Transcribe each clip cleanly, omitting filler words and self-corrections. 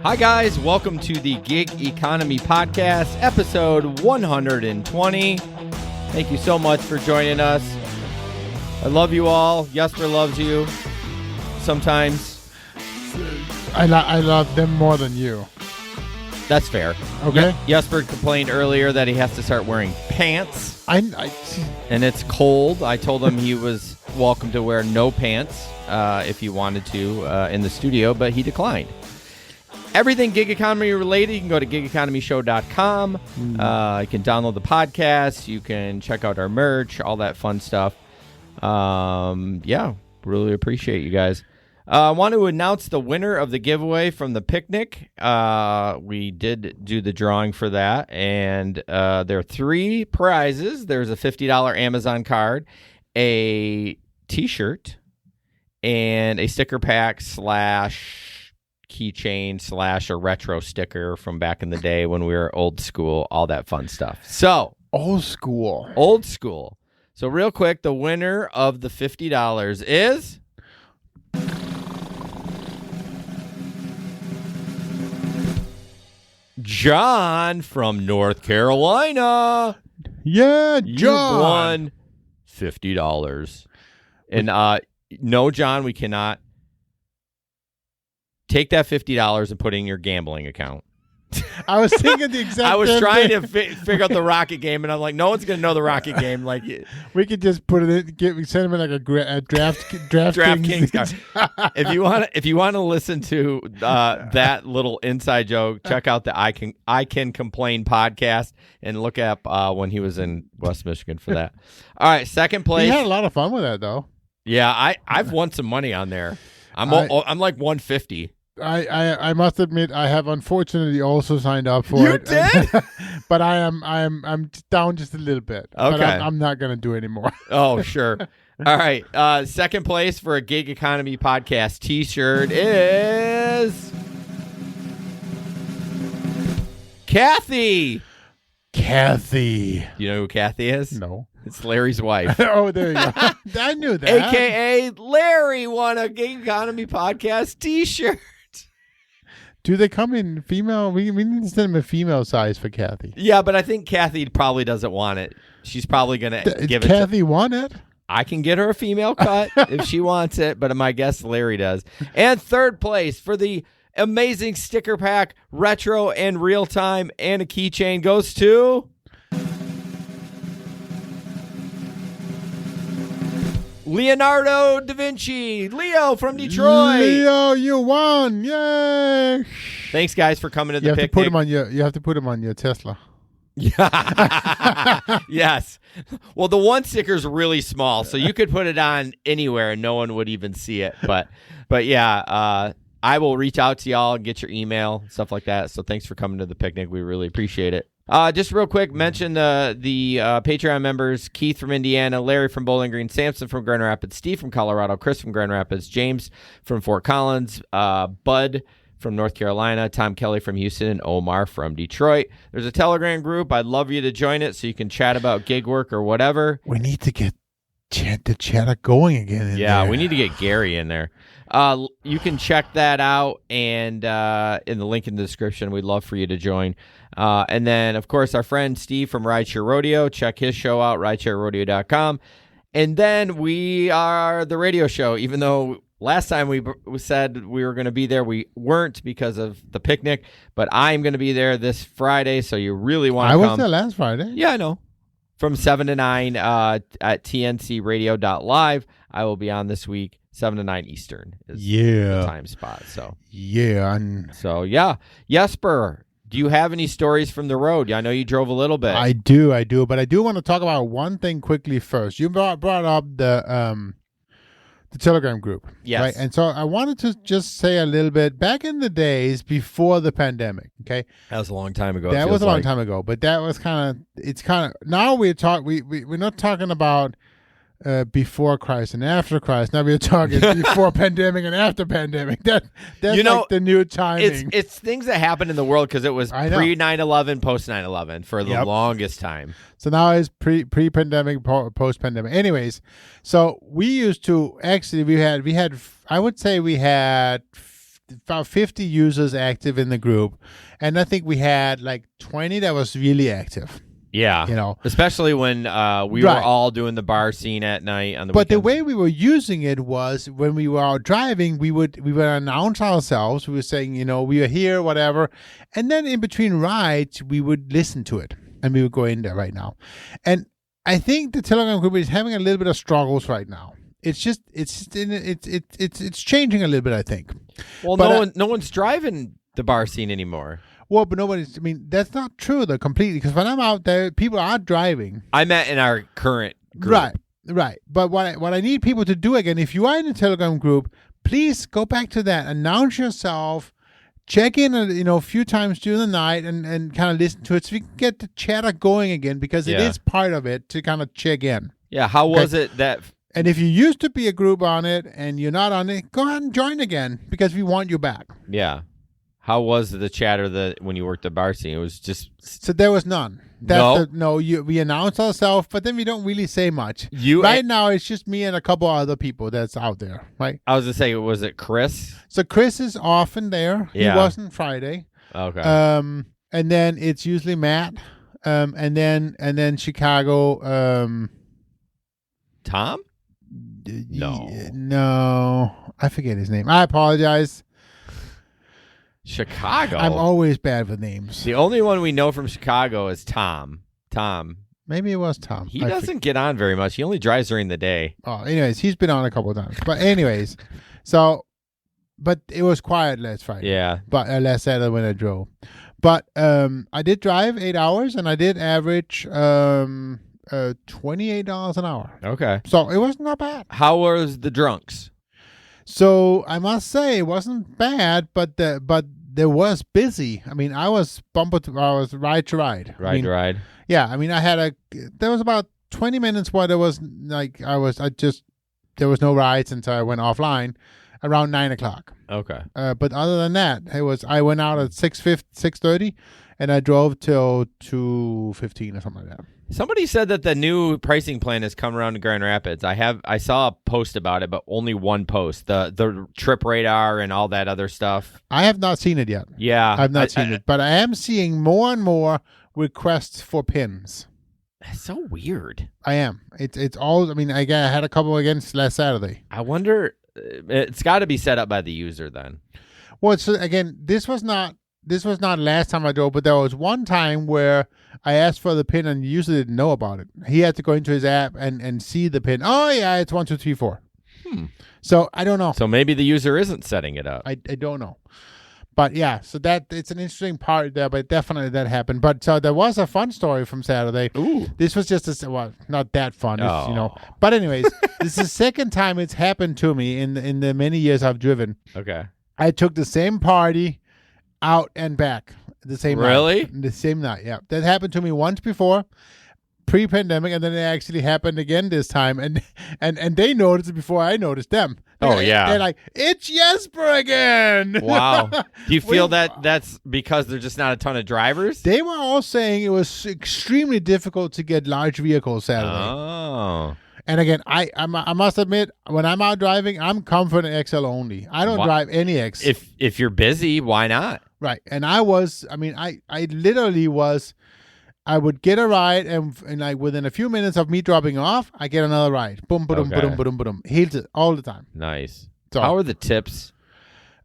Hi, guys. Welcome to the Gig Economy Podcast, episode 120. Thank you so much for joining us. I love you all. Jesper loves you. Sometimes. I love them more than you. That's fair. Okay. Jesper complained earlier that he has to start wearing pants. And it's cold. I told him he was welcome to wear no pants if he wanted to in the studio, but he declined. Everything gig economy related, you can go to gigeconomyshow.com. You can download the podcast. You can check out our merch, all that fun stuff. Really appreciate you guys. I want to announce the winner of the giveaway from the picnic. We did do the drawing for that, and there are 3 prizes. There's a $50 Amazon card, a T-shirt, and a sticker pack / keychain / a retro sticker from back in the day when we were old school, all that fun stuff. So Old school. So real quick, the winner of the $50 is John from North Carolina. Yeah, You John. won $50. And no, John, we cannot take that $50 and put it in your gambling account. I was thinking the exact I was same trying thing. to figure out the Rocket game, and I'm like, no one's going to know the Rocket game. Like, We could just put it in, send him in like a DraftKings card. If you want to listen to that little inside joke, check out the I Can Complain podcast and look up when he was in West Michigan for that. All right, second place. He had a lot of fun with that, though. Yeah, I've won some money on there. I'm like 150. I must admit I have unfortunately also signed up for it. You did? But I'm down just a little bit. Okay. But I'm not gonna do anymore. Oh, sure. All right. Second place for a Gig Economy Podcast T-shirt is Kathy. Kathy. You know who Kathy is? No. It's Larry's wife. Oh, there you go. I knew that. AKA Larry won a Gig Economy Podcast T-shirt. Do they come in female? We need to send them a female size for Kathy. Yeah, but I think Kathy probably doesn't want it. She's probably going to give it to... Kathy want it? I can get her a female cut if she wants it, but my guess Larry does. And third place for the amazing sticker pack, retro and real time, and a keychain goes to Leonardo da Vinci. Leo from Detroit. Leo, you won! Yay! Thanks, guys, for coming to the You have picnic. you have to put him on your Tesla. Yes. Well, the one sticker's really small, so you could put it on anywhere and no one would even see it. But yeah, I will reach out to y'all and get your email, stuff like that. So thanks for coming to the picnic. We really appreciate it. Just real quick, mention the Patreon members: Keith from Indiana, Larry from Bowling Green, Samson from Grand Rapids, Steve from Colorado, Chris from Grand Rapids, James from Fort Collins, Bud from North Carolina, Tom Kelly from Houston, and Omar from Detroit. There's a Telegram group. I'd love you to join it so you can chat about gig work or whatever. We need to get the chatter going again. In there. We need to get Gary in there. You can check that out, and in the link in the description, we'd love for you to join. And then, of course, our friend Steve from Rideshare Rodeo. Check his show out, ridesharerodeo.com. And then we are the radio show, even though last time we said we were going to be there, we weren't because of the picnic. But I'm going to be there this Friday, so you really want to come. I was there last Friday. Yeah, I know. From 7 to 9 at tncradio.live. I will be on this week. 7 to 9 Eastern is the time spot. So yeah. Jesper, do you have any stories from the road? I know you drove a little bit. I do, but I do want to talk about one thing quickly first. You brought up the Telegram group. Yes. Right? And so I wanted to just say a little bit back in the days before the pandemic. Okay. That was a long time ago. That was a long time ago, but that was now we're not talking about before Christ and after Christ. Now we're talking before pandemic and after pandemic. That's like the new timing. It's things that happened in the world because it was pre 9/11, post 9/11 for the longest time. So now it's pre-pandemic, post-pandemic. Anyways, so we used to actually we had I would say we had about 50 users active in the group, and I think we had like 20 that was really active. Yeah. You know, especially when we were all doing the bar scene at night on the But weekends. the way we were using it was when we were out driving, we would announce ourselves. We were saying, we are here, whatever. And then in between rides, we would listen to it, and we would go in there right now. And I think the Telegram group is having a little bit of struggles right now. It's changing a little bit, I think. Well, but, no one's driving the bar scene anymore. Well, but nobody's. I mean, that's not true though completely. Because when I'm out there, people are driving. I meant in our current group. Right. But what I need people to do again, if you are in the Telegram group, please go back to that. Announce yourself. Check in, a few times during the night and kind of listen to it so we can get the chatter going again, because it is part of it to kind of check in. Yeah. How was it that? And if you used to be a group on it and you're not on it, go ahead and join again, because we want you back. Yeah. How was the chatter when you worked the bar scene? It was just... So there was none. We announced ourselves, but then we don't really say much. Now, it's just me and a couple other people that's out there, right? I was going to say, was it Chris? So Chris is often there. Yeah. He wasn't Friday. Okay. And then it's usually Matt. And then Chicago. Tom? No. I forget his name. I apologize. Chicago. I'm always bad with names. The only one we know from Chicago is Tom. Maybe it was Tom. He doesn't get on very much. He only drives during the day. Oh, anyways, he's been on a couple of times. But anyways, but it was quiet last Friday. Yeah. But last Saturday when I drove. But I did drive 8 hours, and I did average $28 an hour. Okay. So it wasn't that bad. How was the drunks? So I must say it wasn't bad, but there was busy. I mean, I was ride to ride. Ride. Yeah, I mean, there was about 20 minutes where there was there was no rides until I went offline around 9:00. Okay. But other than that, I went out at 6:30, and I drove till 2:15 or something like that. Somebody said that the new pricing plan has come around to Grand Rapids. I saw a post about it, but only one post. The trip radar and all that other stuff. I have not seen it yet. Yeah. I've not seen it, but I am seeing more and more requests for pins. That's so weird. I am. It's all. I mean, I had a couple against last Saturday. I wonder. It's got to be set up by the user then. Well, so again, this was not last time I drove, but there was one time where I asked for the pin and the user didn't know about it. He had to go into his app and see the pin. Oh yeah, it's 1, 2, 3, 4. So I don't know. So maybe the user isn't setting it up. I don't know. But yeah, so it's an interesting part there, but definitely that happened. But so there was a fun story from Saturday. Ooh. This was just not that fun, Oh. But anyways, this is the second time it's happened to me in the many years I've driven. Okay. I took the same party out and back the same night. Really? The same night, yeah. That happened to me once before, pre-pandemic, and then it actually happened again this time. And they noticed it before I noticed them. They're like, it's Jesper again. Wow. Do you feel that's because there's just not a ton of drivers? They were all saying it was extremely difficult to get large vehicles Saturday. Oh. And again, I must admit, when I'm out driving, I'm Comfort XL only. I don't drive any X. If you're busy, why not? Right. And I literally was, I would get a ride and like within a few minutes of me dropping off, I get another ride. Boom, boom, boom, boom, boom. Heals it all the time. Nice. So, how are the tips?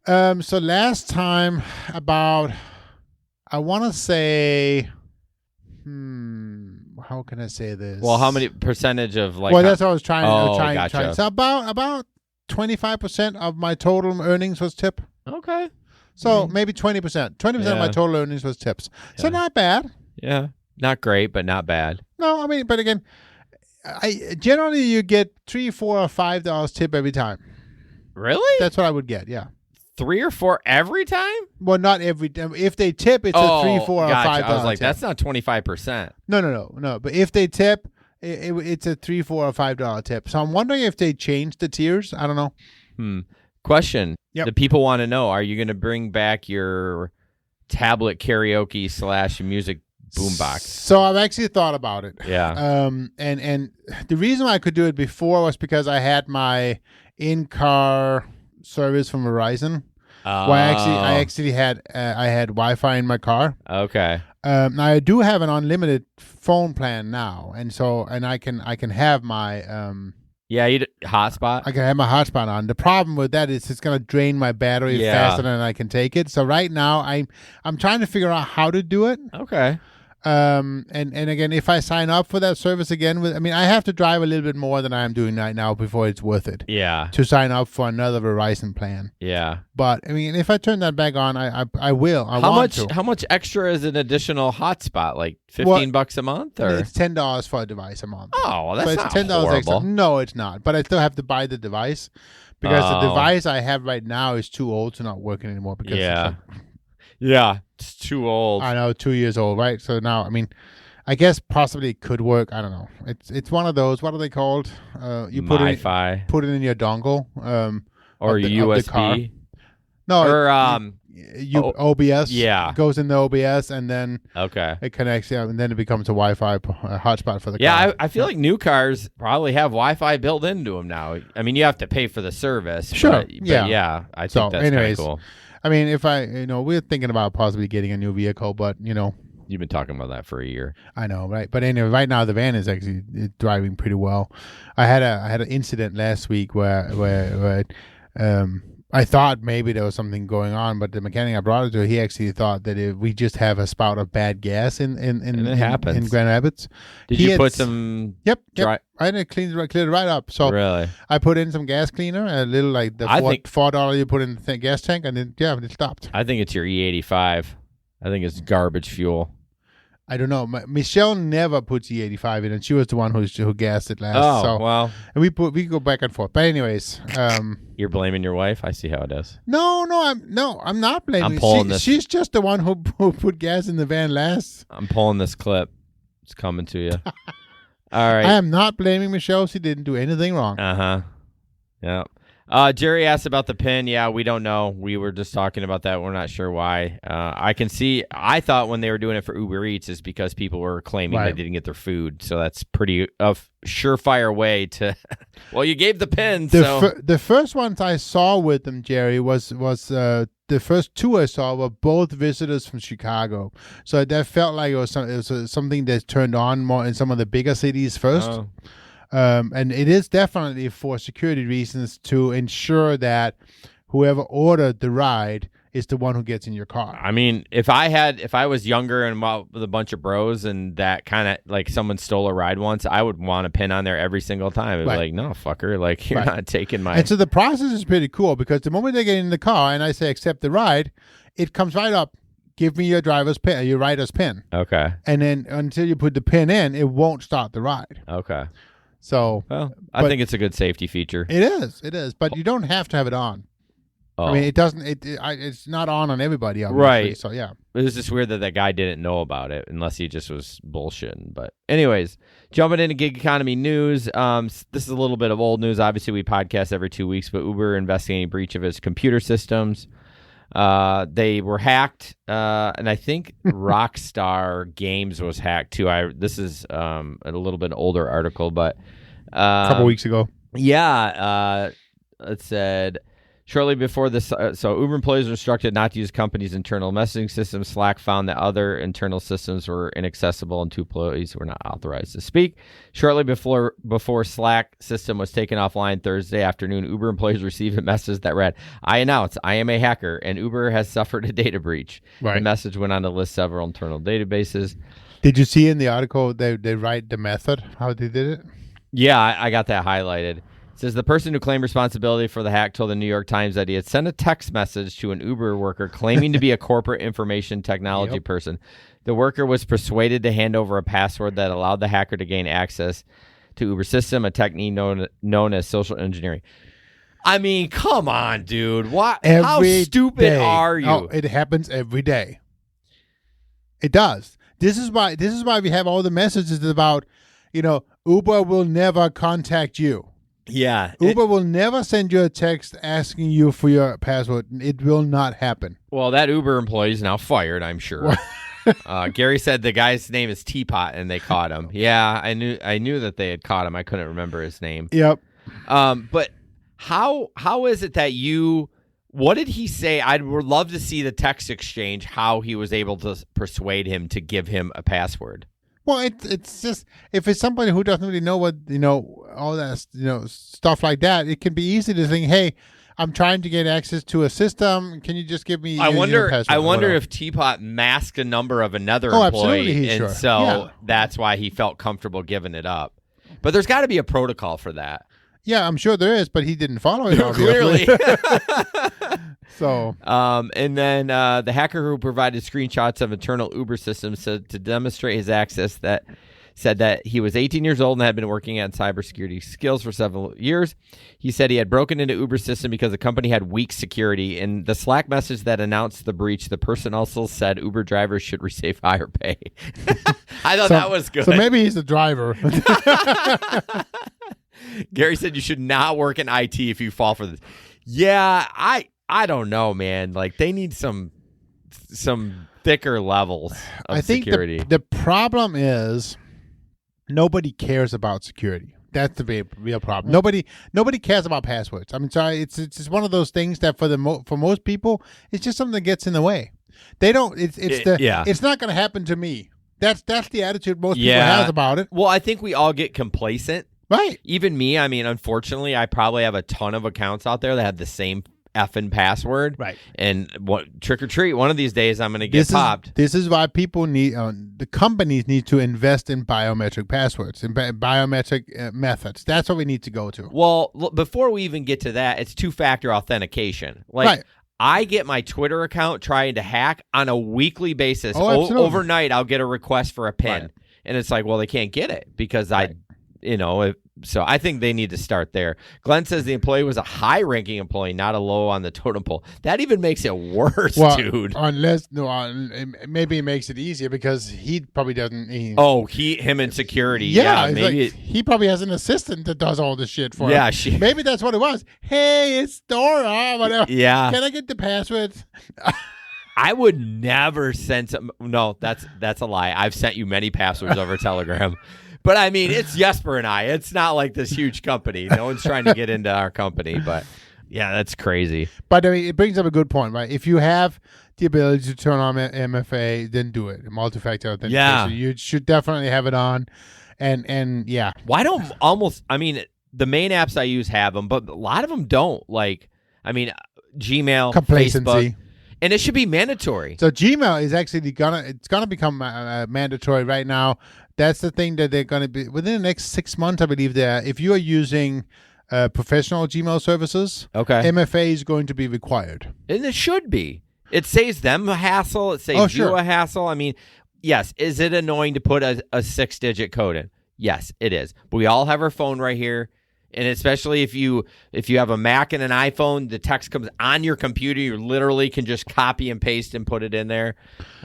So last time I want to say, how can I say this? Well, how many percentage of like? Well, that's what I was trying. Gotcha. So about 25% of my total earnings was tip. Okay. So maybe 20%. 20% of my total earnings was tips. So not bad. Yeah. Not great, but not bad. No, I mean, but again, generally you get $3, $4, or $5 tip every time. Really? That's what I would get. Yeah. 3 or 4 every time? Well, not every time. If they tip, it's a $3, $4, or $5. I was like, tip. that's not 25%. No. But if they tip, it's a $3, $4, or $5 tip. So I'm wondering if they changed the tiers. I don't know. Question. Yep. The people want to know: are you going to bring back your tablet karaoke / music boombox? So I've actually thought about it. Yeah. And the reason I could do it before was because I had my in-car service from Verizon. Well, I actually had I had Wi-Fi in my car. Okay. Now I do have an unlimited phone plan now, and I can have my Yeah, hotspot. I can have my hotspot on. The problem with that is it's gonna drain my battery faster than I can take it. So right now I'm trying to figure out how to do it. Okay. And again, if I sign up for that service again, I have to drive a little bit more than I'm doing right now before it's worth it. Yeah. To sign up for another Verizon plan. Yeah. But if I turn that back on, I will. How much extra is an additional hotspot? Like $15 a month, or it's $10 for a device a month. Oh, well, that's so it's not $10 horrible. extra. No, it's not. But I still have to buy the device because the device I have right now is too old to not working anymore. Because it's too old. I know, 2 years old, right? So now, I guess possibly it could work. I don't know. It's one of those. What are they called? You put Wi-Fi. Put it in your dongle. Or USB. Of the car. No, or OBS. Yeah, goes in the OBS and then it connects. Yeah, and then it becomes a Wi-Fi hotspot for the car. Yeah, I feel like new cars probably have Wi-Fi built into them now. You have to pay for the service. Sure. But yeah, I think that's kind of cool. If we're thinking about possibly getting a new vehicle, but you've been talking about that for a year. I know, right? But anyway, right now the van is actually driving pretty well. I had an incident last week where I thought maybe there was something going on, but the mechanic I brought it to, he actually thought that we just have a spout of bad gas in Grand Rapids. Did you put some? Yep. I had it cleared it right up. So really, I put in some gas cleaner, a little like the $4 you put in the gas tank, and then it stopped. I think it's your E85. I think it's garbage fuel. I don't know. Michelle never puts E85 in, and she was the one who gassed it last. Oh, so, well. And we go back and forth. But anyways, you're blaming your wife. I see how it is. No, I'm not blaming. I'm pulling this. She's just the one who put gas in the van last. I'm pulling this clip. It's coming to you. All right. I am not blaming Michelle. She didn't do anything wrong. Yeah. Jerry asked about the pin. Yeah, we don't know. We were just talking about that. We're not sure why. I thought when they were doing it for Uber Eats is because people were claiming they didn't get their food. So that's pretty surefire way to. Well, you gave the pin. The first ones I saw with them, Jerry, was the first two I saw were both visitors from Chicago. So that felt like it was something that turned on more in some of the bigger cities first. Oh. And it is definitely for security reasons to ensure that whoever ordered the ride is the one who gets in your car. If I was younger and with a bunch of bros and that kind of like someone stole a ride once, I would want a pin on there every single time. It'd be like, no, fucker, like you're not taking my. And so the process is pretty cool because the moment they get in the car and I say accept the ride, it comes right up. Give me your driver's pin, your rider's pin. Okay. And then until you put the pin in, it won't start the ride. Okay. So, I think it's a good safety feature. It is, but you don't have to have it on. Oh. It doesn't. It's not on everybody, obviously. Right. So yeah, it was just weird that guy didn't know about it, unless he just was bullshitting. But anyways, jumping into gig economy news. This is a little bit of old news. Obviously, we podcast every 2 weeks, but Uber investigating a breach of its computer systems. They were hacked, and I think Rockstar Games was hacked too. This is a little bit older article, but a couple weeks ago. Yeah, it said shortly before this. So Uber employees were instructed not to use company's internal messaging system. Slack found that other internal systems were inaccessible, and 2 employees were not authorized to speak. Shortly before Slack system was taken offline Thursday afternoon, Uber employees received a message that read, "I announce I am a hacker, and Uber has suffered a data breach." Right. The message went on to list several internal databases. Did you see in the article they write the method how they did it? Yeah, I got that highlighted. It says the person who claimed responsibility for the hack told the New York Times that he had sent a text message to an Uber worker claiming to be a corporate information technology person. The worker was persuaded to hand over a password that allowed the hacker to gain access to Uber's system, a technique known as social engineering. Come on, dude. How stupid are you? Oh, it happens every day. It does. This is why we have all the messages about, Uber will never contact you. Yeah. Uber will never send you a text asking you for your password. It will not happen. Well, that Uber employee is now fired, I'm sure. Gary said the guy's name is Teapot and they caught him. Yeah, I knew that they had caught him. I couldn't remember his name. Yep. But how is it that you What did he say? I would love to see the text exchange, how he was able to persuade him to give him a password. Well, it's just, if it's somebody who doesn't really know what, all that, stuff like that, it can be easy to think, hey, I'm trying to get access to a system. Can you just give me I wonder password? If Teapot masked a number of another employee, and so that's why he felt comfortable giving it up. But there's got to be a protocol for that. Yeah, I'm sure there is, but he didn't follow it, clearly. So, and then the hacker who provided screenshots of internal Uber systems to demonstrate his access said that he was 18 years old and had been working on cybersecurity skills for several years. He said he had broken into Uber's system because the company had weak security. In the Slack message that announced the breach, the person also said Uber drivers should receive higher pay. I thought that was good. So maybe he's the driver. Gary said you should not work in IT if you fall for this. Yeah, I don't know, man. Like, they need some thicker levels of security. The problem is nobody cares about security. That's the real problem. Nobody cares about passwords. I mean, sorry, it's just one of those things that for most people, it's just something that gets in the way. They don't. It's not going to happen to me. That's the attitude most people have about it. Well, I think we all get complacent. Right. Even me, I mean, unfortunately, I probably have a ton of accounts out there that have the same effing password. Right. And trick or treat, one of these days I'm going to get popped. This is why people need, the companies need to invest in biometric passwords and biometric methods. That's what we need to go to. Well, before we even get to that, it's two-factor authentication. Like, I get my Twitter account trying to hack on a weekly basis. Overnight, I'll get a request for a PIN. Right. And it's like, well, they can't get it because so I think they need to start there. Glenn says the employee was a high-ranking employee, not a low on the totem pole. That even makes it worse, dude. Maybe it makes it easier because he probably doesn't. Him in security. Yeah, maybe like, he probably has an assistant that does all this shit for him. Yeah, maybe that's what it was. Hey, it's Dora. Whatever. Yeah. Can I get the passwords? I would never send some. No, that's a lie. I've sent you many passwords over Telegram. But, I mean, it's Jesper and I. It's not like this huge company. No one's trying to get into our company. But, yeah, that's crazy. But, I mean, it brings up a good point, right? If you have the ability to turn on MFA, then do it. Multi-factor authentication. Yeah. You should definitely have it on. And yeah. Why don't the main apps I use have them, but a lot of them don't. Like, I mean, Gmail, complacency. Facebook. And it should be mandatory. So Gmail is actually gonna become mandatory right now. That's the thing that they're gonna be within the next 6 months, I believe. If you are using professional Gmail services, MFA is going to be required, and it should be. It saves them a hassle. It saves you a hassle. I mean, yes. Is it annoying to put a 6-digit code in? Yes, it is. But we all have our phone right here. And especially if you have a Mac and an iPhone, the text comes on your computer. You literally can just copy and paste and put it in there.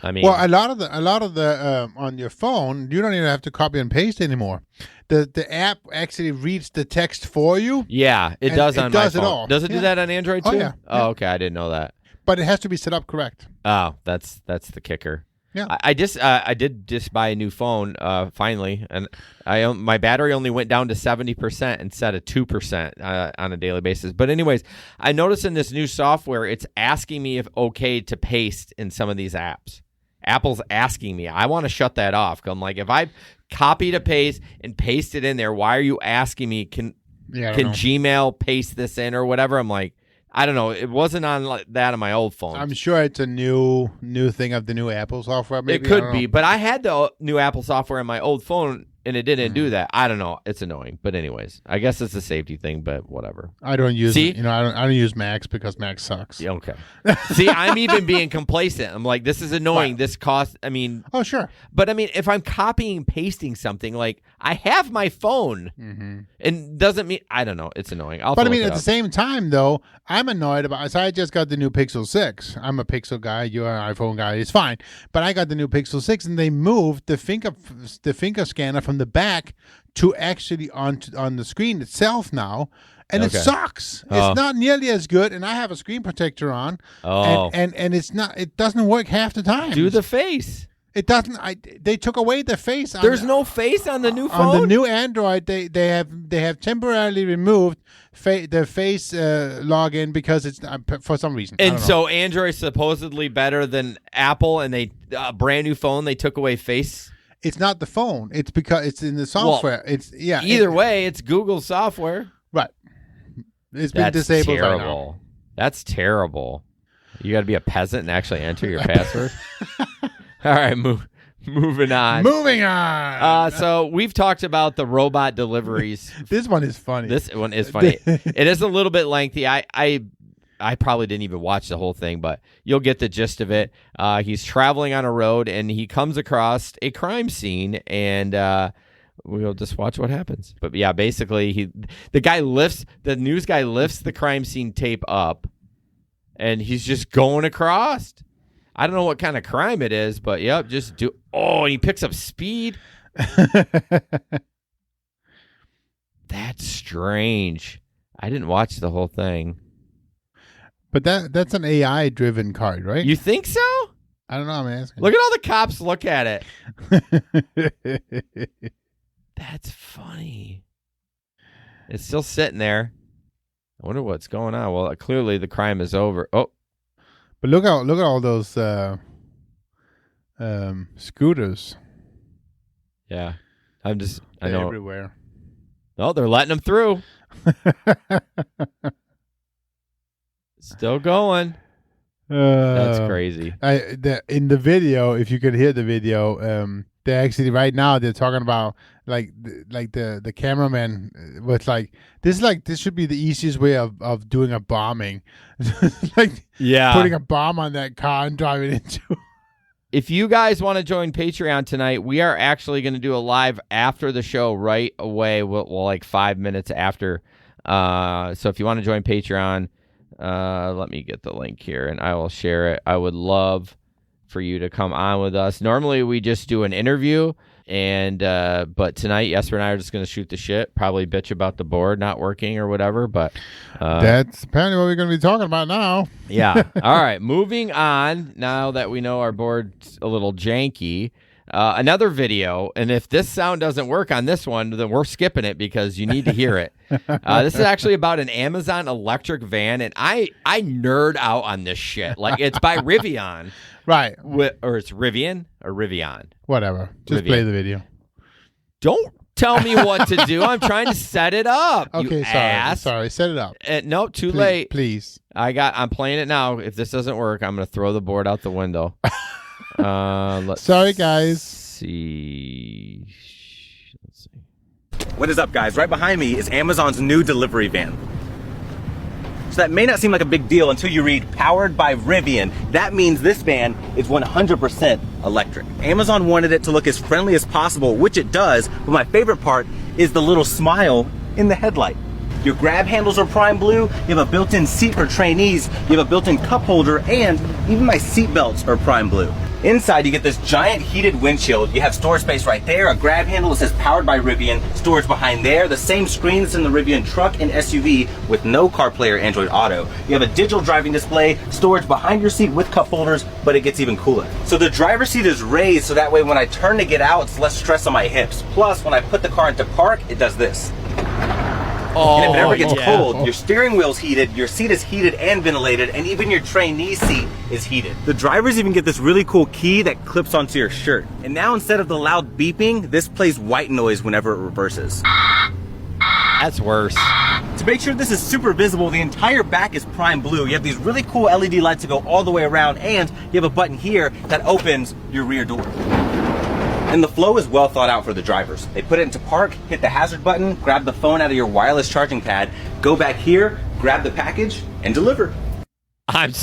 I mean, well, a lot of the on your phone, you don't even have to copy and paste anymore. The app actually reads the text for you. Yeah, it does on my phone. It all. Does it do that on Android too? Oh, yeah. Oh, okay. I didn't know that. But it has to be set up correct. Oh, that's the kicker. Yeah, I did just buy a new phone finally, and my battery only went down to 70% instead of 2% on a daily basis. But anyways, I noticed in this new software, it's asking me if okay to paste in some of these apps. Apple's asking me. I want to shut that off. I'm like, if I copy to paste and paste it in there, why are you asking me? Can Gmail paste this in or whatever? I'm like, I don't know. It wasn't on that on my old phone. I'm sure it's a new thing of the new Apple software. Maybe. It could be, but I had the new Apple software on my old phone, and it didn't do that. I don't know. It's annoying, but anyways, I guess it's a safety thing. But whatever. I don't use. I don't use Macs because Mac sucks. Yeah, okay. See, I'm even being complacent. I'm like, this is annoying. Right. This costs. I mean. Oh sure. But I mean, if I'm copying and pasting something, like I have my phone, and doesn't mean I don't know. It's annoying. But I mean, at the same time, though, I'm annoyed about. So I just got the new Pixel 6. I'm a Pixel guy. You're an iPhone guy. It's fine. But I got the new Pixel 6, and they moved the finger scanner from the back to actually on the screen itself now, and it sucks. It's not nearly as good, and I have a screen protector on, and it's not. It doesn't work half the time. Do the face. It doesn't. They took away the face. There's no face on the new phone. On the new Android, they have temporarily removed the face login because it's for some reason. And so Android's supposedly better than Apple, and they brand new phone they took away face. It's not the phone. It's because it's in the software. Well, it's Either way, it's Google software. Right. It's been disabled terrible. right now. That's terrible. You got to be a peasant and actually enter your password. All right, moving on. Moving on. So we've talked about the robot deliveries. This one is funny. This one is funny. It is a little bit lengthy. I probably didn't even watch the whole thing, but you'll get the gist of it. He's traveling on a road, and he comes across a crime scene, and we'll just watch what happens. But yeah, basically, the news guy lifts the crime scene tape up, and he's just going across. I don't know what kind of crime it is, but yep, and he picks up speed. That's strange. I didn't watch the whole thing. But that's an AI driven card, right? You think so? I don't know, I'm asking. Look at all the cops look at it. That's funny. It's still sitting there. I wonder what's going on. Well, clearly the crime is over. Oh. But look at all those scooters. Yeah. I know everywhere. Oh, they're letting them through. Still going. That's crazy. In the video, if you could hear the video, they actually right now they're talking about like the cameraman was like this should be the easiest way of doing a bombing, putting a bomb on that car and driving into. If you guys want to join Patreon tonight, we are actually going to do a live after the show right away. We'll like 5 minutes after. So if you want to join Patreon, let me get the link here and I will share it. I would love for you to come on with us. Normally we just do an interview, and but tonight Jesper and I are just going to shoot the shit, probably bitch about the board not working or whatever, but that's apparently what we're going to be talking about now. Yeah. All right, moving on. Now that we know our board's a little janky, another video, and if this sound doesn't work on this one, then we're skipping it because you need to hear it. This is actually about an Amazon electric van, and I nerd out on this shit. Like, it's by Rivian. Right. Or it's Rivian or Rivian. Whatever. Just play the video. Don't tell me what to do. I'm trying to set it up. Okay, you sorry. ass. Sorry, set it up. No, too late. Please. I'm playing it now. If this doesn't work, I'm going to throw the board out the window. Sorry, guys. See. Let's see. What is up, guys? Right behind me is Amazon's new delivery van. So that may not seem like a big deal until you read powered by Rivian. That means this van is 100% electric. Amazon wanted it to look as friendly as possible, which it does, but my favorite part is the little smile in the headlight. Your grab handles are prime blue, you have a built-in seat for trainees, you have a built-in cup holder, and even my seat belts are prime blue. Inside, you get this giant heated windshield. You have storage space right there, a grab handle that says powered by Rivian, storage behind there, the same screen that's in the Rivian truck and SUV with no CarPlay or Android Auto. You have a digital driving display, storage behind your seat with cup holders, but it gets even cooler. So the driver's seat is raised so that way when I turn to get out, it's less stress on my hips. Plus, when I put the car into park, it does this. And if it ever gets cold, your steering wheel's heated, your seat is heated and ventilated, and even your trainee seat is heated. The drivers even get this really cool key that clips onto your shirt. And now instead of the loud beeping, this plays white noise whenever it reverses. That's worse. To make sure this is super visible, the entire back is prime blue. You have these really cool LED lights that go all the way around, and you have a button here that opens your rear door. And the flow is well thought out for the drivers. They put it into park, hit the hazard button, grab the phone out of your wireless charging pad, go back here, grab the package, and deliver. I'd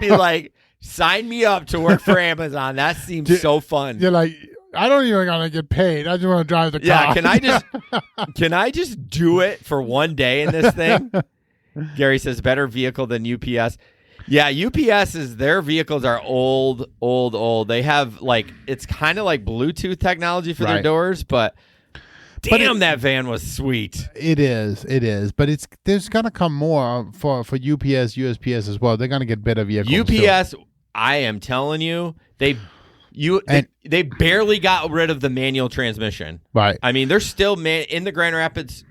be like, sign me up to work for Amazon. That seems so fun. You're like, I don't even want to get paid. I just want to drive the car. Yeah, can I just do it for one day in this thing? Gary says, better vehicle than UPS. Yeah, their vehicles are old. They have it's kind of like Bluetooth technology for their doors, but damn, that van was sweet. It is. But there's gonna come more for UPS, USPS as well. They're gonna get better vehicles. UPS, I am telling you, They barely got rid of the manual transmission. Right. I mean, there's still in the Grand Rapids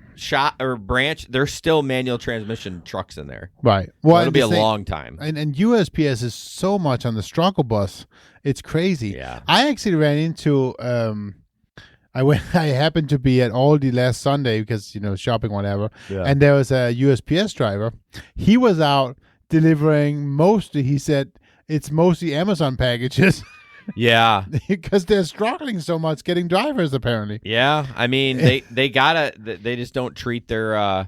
branch. There's still manual transmission trucks in there. Right. Well, so it'll be a long time. And USPS is so much on the struggle bus. It's crazy. Yeah. I actually ran into. I happened to be at Aldi last Sunday because shopping whatever, and there was a USPS driver. He was out delivering mostly. He said it's mostly Amazon packages. Yeah, because they're struggling so much getting drivers apparently. Yeah, I mean they just don't treat their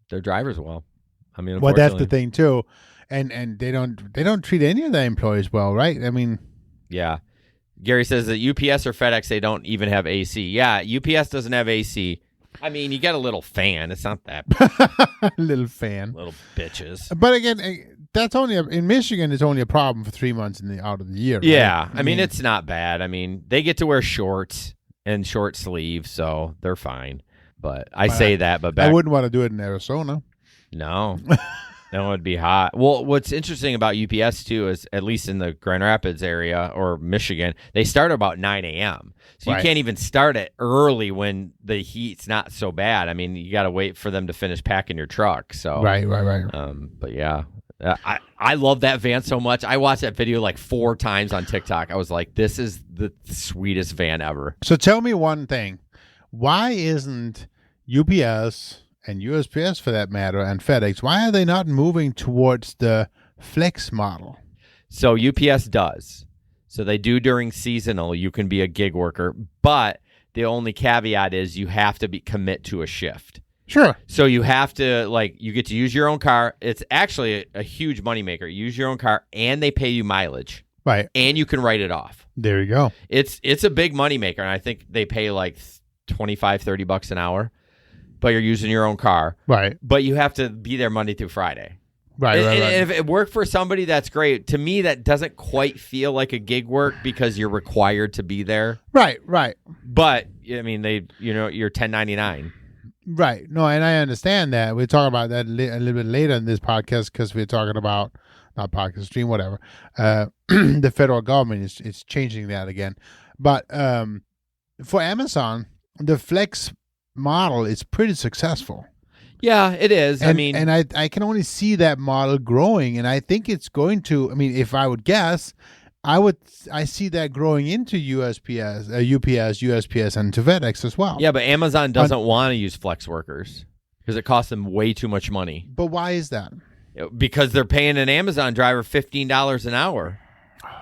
drivers well. I mean, well, that's the thing too, and they don't treat any of their employees well, right? I mean, yeah. Gary says that UPS or FedEx, they don't even have AC. Yeah, UPS doesn't have AC. I mean, you got a little fan. It's not that little fan, little bitches. But again, that's only in Michigan. It's only a problem for 3 months out of the year. Yeah, right? I mean, it's not bad. I mean, they get to wear shorts and short sleeves, so they're fine. But I wouldn't want to do it in Arizona. No. That would be hot. Well, what's interesting about UPS, too, is at least in the Grand Rapids area or Michigan, they start about 9 a.m. So you can't even start it early when the heat's not so bad. I mean, you got to wait for them to finish packing your truck. So Right. But, yeah, I love that van so much. I watched that video like 4 times on TikTok. I was like, this is the sweetest van ever. So tell me one thing. Why isn't UPS... and USPS for that matter, and FedEx, why are they not moving towards the flex model? So UPS does. So they do during seasonal. You can be a gig worker, but the only caveat is you have to commit to a shift. Sure. So you have to, you get to use your own car. It's actually a huge moneymaker. Use your own car, and they pay you mileage. Right. And you can write it off. There you go. It's a big moneymaker, and I think they pay like $25-$30 an hour. But you're using your own car. Right. But you have to be there Monday through Friday. Right. And if it worked for somebody, that's great. To me, that doesn't quite feel like a gig work because you're required to be there. Right. But, I mean, you're 1099. Right. No, and I understand that. We'll talk about that a little bit later in this podcast because we're talking about, not podcast, stream, whatever. The federal government is changing that again. But for Amazon, the flex model is pretty successful. Yeah, it is. And I can only see that model growing, and I think it's going to. I mean, if I would guess, I see that growing into USPS, UPS, USPS, and to FedEx as well. Yeah, but Amazon doesn't want to use flex workers because it costs them way too much money. But why is that? Because they're paying an Amazon driver $15 an hour.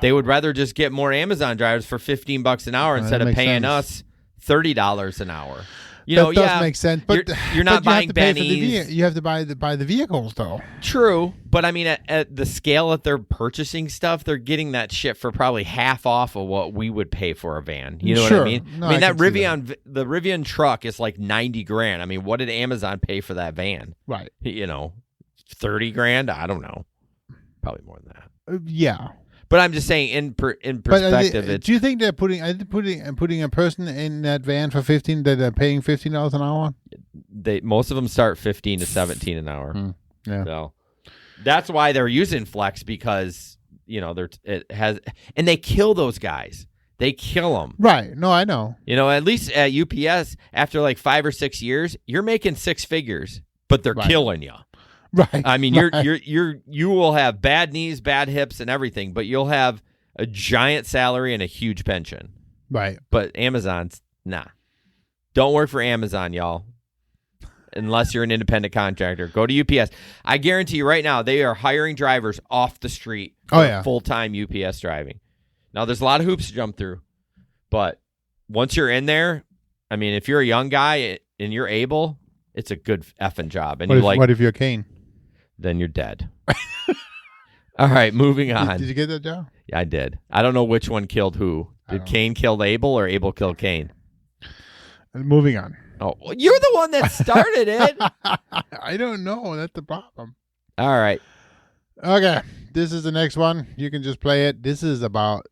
They would rather just get more Amazon drivers for $15 an hour instead of paying us $30 an hour. That does make sense, but you're not buying bennies. You have to buy the vehicles, though. True, but I mean, at the scale that they're purchasing stuff, they're getting that shit for probably half off of what we would pay for a van. You know what I mean? No, I mean that Rivian, the Rivian truck is like $90,000. I mean, what did Amazon pay for that van? Right. $30,000. I don't know. Probably more than that. Yeah. But I'm just saying, in perspective, do you think they're putting a person in that van for $15? That they're paying $15 an hour? Most of them start $15 to $17 an hour. Yeah. So that's why they're using flex because and they kill those guys. They kill them. Right. No, I know. At least at UPS, after like 5 or 6 years, you're making 6 figures, but they're killing you. Right. I mean, you will have bad knees, bad hips, and everything, but you'll have a giant salary and a huge pension. Right. But Amazon's nah. Don't work for Amazon, y'all. Unless you're an independent contractor, go to UPS. I guarantee you right now, they are hiring drivers off the street for full-time UPS driving. Now, there's a lot of hoops to jump through, but once you're in there, I mean, if you're a young guy and you're able, it's a good effing job. And what if you're Kane? Then you're dead. All right, moving on. Did you get that job? Yeah, I did. I don't know which one killed who. Did Cain kill Abel or Abel kill Cain? Moving on. Oh, well, you're the one that started it. I don't know. That's the problem. All right. Okay. This is the next one. You can just play it. This is about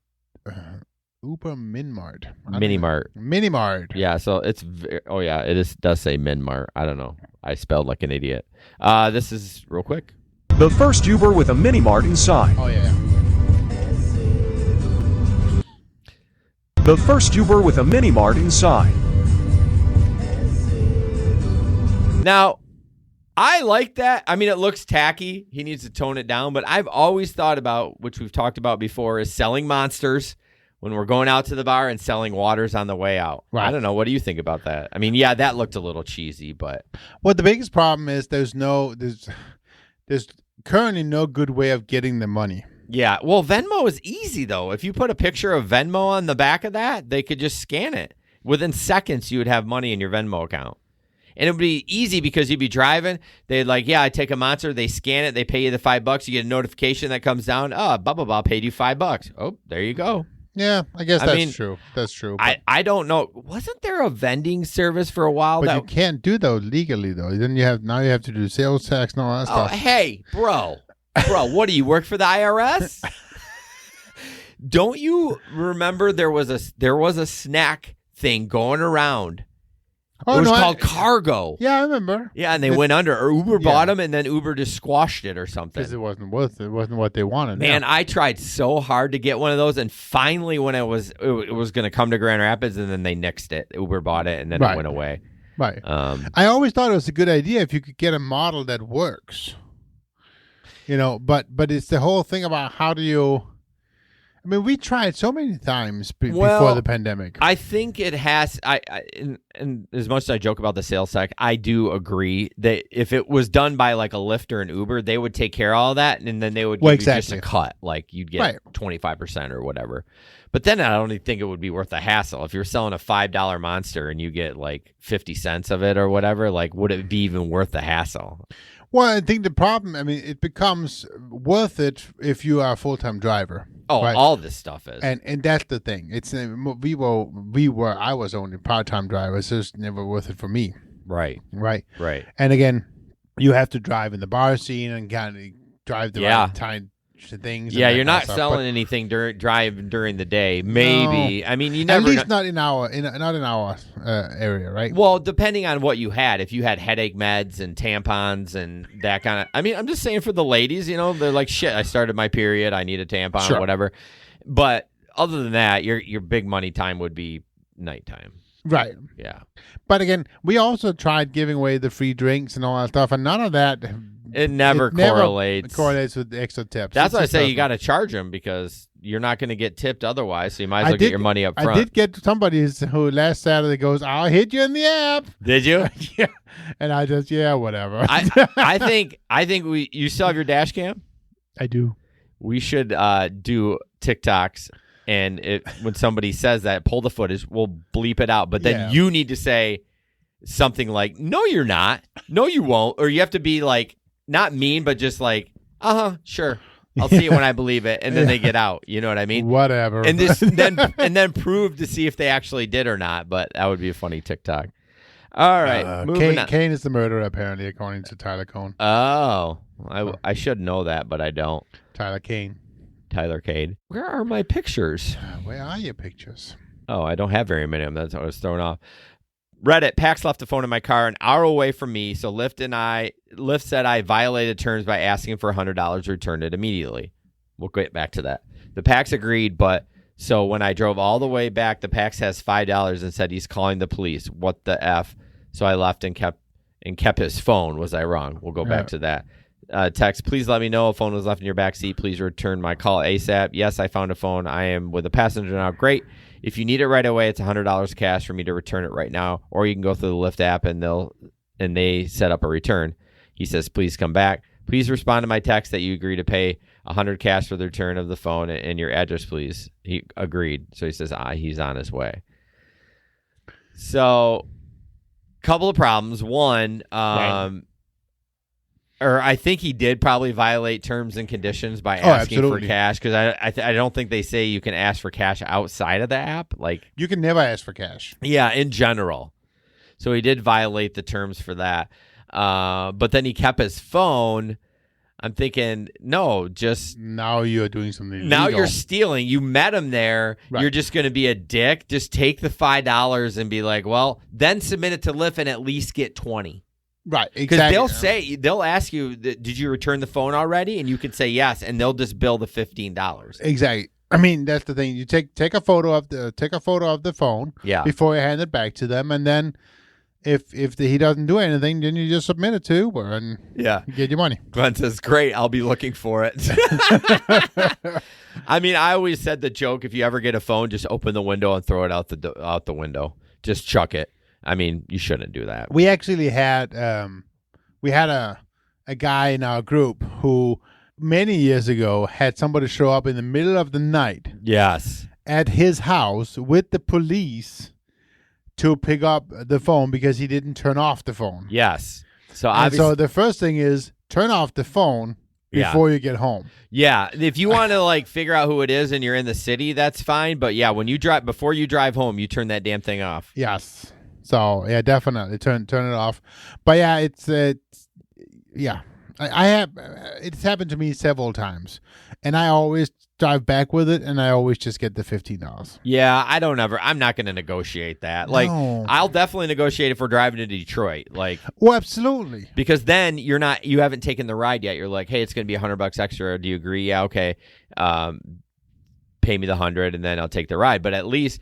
Uber Minmart. Minimart. Yeah, so it's... does say Minmart. I don't know. I spelled like an idiot. This is real quick. The first Uber with a mini mart inside. Oh, yeah. the first Uber with a mini-mart inside. Now, I like that. I mean, it looks tacky. He needs to tone it down. But I've always thought about, which we've talked about before, is selling monsters when we're going out to the bar and selling waters on the way out. Right. I don't know. What do you think about that? I mean, yeah, that looked a little cheesy, but Well, the biggest problem is there's currently no good way of getting the money. yeah. Well, Venmo is easy, though. If you put a picture of Venmo on the back of that, they could just scan it. Within seconds, you would have money in your Venmo account. And it would be easy because you'd be driving. They'd like, yeah, I take a monster. They scan it. They pay you the $5. You get a notification that comes down. Oh, blah, blah, blah, paid you $5. Oh, there you go. Yeah, I guess I that's mean, true. That's true. I don't know. Wasn't there a vending service for a while? But that you can't do those legally, though. Then you have to do sales tax and all that Oh, stuff. hey, bro, what do you work for the IRS? Don't you remember there was a snack thing going around? Oh, it was no, called Cargo. Yeah, I remember. Yeah, and they went under. Or Uber bought them, and then Uber just squashed it or something. Because it wasn't worth it. It wasn't what they wanted. Man, yeah. I tried so hard to get one of those, and finally, when it was going to come to Grand Rapids, and then they nixed it. Uber bought it, and then Right. it went away. Right. I always thought it was a good idea if you could get a model that works. But it's the whole thing about how do you... I mean, we tried so many times before the pandemic. I think it has. And as much as I joke about the sales tech, I do agree that if it was done by like a Lyft or an Uber, they would take care of all that, and then they would give you just a cut, like you'd get 25% or whatever. But then I don't even think it would be worth the hassle if you're selling a $5 monster and you get like 50 cents of it or whatever. Like, would it be even worth the hassle? Well, I think the problem, it becomes worth it if you are a full-time driver. Oh, right? all this stuff is. And that's the thing. It's I was only part-time driver, so it's never worth it for me. Right. And again, you have to drive in the bar scene and kind of drive the right time to things. Yeah, you're not selling anything during the day. Maybe. No. I mean, you never. At least not in our area, right? Well, depending on what you had. If you had headache meds and tampons and that kind of. I mean, I'm just saying for the ladies, they're like, shit, I started my period. I need a tampon or whatever. But other than that, your big money time would be nighttime. Right. Yeah. But again, we also tried giving away the free drinks and all that stuff, and none of that. It never correlates. Correlates with the extra tips. That's why I say you got to charge them because you're not going to get tipped otherwise. So you might as well get your money up front. I did get somebody who last Saturday goes, "I'll hit you in the app." Did you? Yeah. And I just whatever. I think you still have your dash cam? I do. We should do TikToks, and when somebody says that, pull the footage. We'll bleep it out, but then you need to say something like, "No, you're not. No, you won't," or you have to be like. Not mean, but just like, sure. I'll see it when I believe it, and then they get out. You know what I mean? Whatever. And then prove to see if they actually did or not. But that would be a funny TikTok. All right, moving on. Kane is the murderer, apparently, according to Tyler Cohn. Oh, I should know that, but I don't. Tyler Kane. Where are my pictures? Where are your pictures? Oh, I don't have very many of them. That's what I was throwing off. Reddit, Pax left the phone in my car an hour away from me, so Lyft said I violated terms by asking for $100, returned it immediately. We'll get back to that. The Pax agreed, but so when I drove all the way back, the Pax has $5 and said he's calling the police. What the F? So I left and kept his phone. Was I wrong? We'll go back to that. Text, please let me know if phone was left in your back seat. Please return my call ASAP. Yes, I found a phone. I am with a passenger now. Great. If you need it right away, it's $100 cash for me to return it right now, or you can go through the Lyft app and they set up a return. He says, please come back. Please respond to my text that you agree to pay $100 cash for the return of the phone and your address, please. He agreed. So he says, he's on his way. So, couple of problems. One, or I think he did probably violate terms and conditions by asking for cash, because I don't think they say you can ask for cash outside of the app. Like, you can never ask for cash. Yeah, in general. So he did violate the terms for that. But then he kept his phone. I'm thinking, no, just now you're doing something illegal. Now you're stealing. You met him there. Right. You're just going to be a dick. Just take the $5 and be like, well, then submit it to Lyft and at least get 20. Right, exactly. Because they'll ask you, did you return the phone already? And you could say yes, and they'll just bill the $15. Exactly. I mean, that's the thing. You take a photo of the phone Yeah. before you hand it back to them, and then if he doesn't do anything, then you just submit it to Uber and Yeah. you get your money. Glenn says, "Great, I'll be looking for it." I mean, I always said the joke: if you ever get a phone, just open the window and throw it out the window. Just chuck it. I mean, you shouldn't do that. We actually had a guy in our group who many years ago had somebody show up in the middle of the night Yes. at his house with the police to pick up the phone because he didn't turn off the phone. Yes. So And obviously, so the first thing is turn off the phone Yeah. before you get home. yeah. If you want to like figure out who it is and you're in the city, that's fine. But yeah, before you drive home, you turn that damn thing off. Yes. So yeah, definitely turn it off. But yeah, it's yeah. I have it's happened to me several times, and I always drive back with it, and I always just get the $15. Yeah, I'm not going to negotiate that. Like, No. I'll definitely negotiate if we're driving to Detroit. Like, Oh, absolutely. because then you haven't taken the ride yet. You're like, hey, it's going to be $100 extra. Do you agree? Yeah, okay. Pay me the 100, and then I'll take the ride. But at least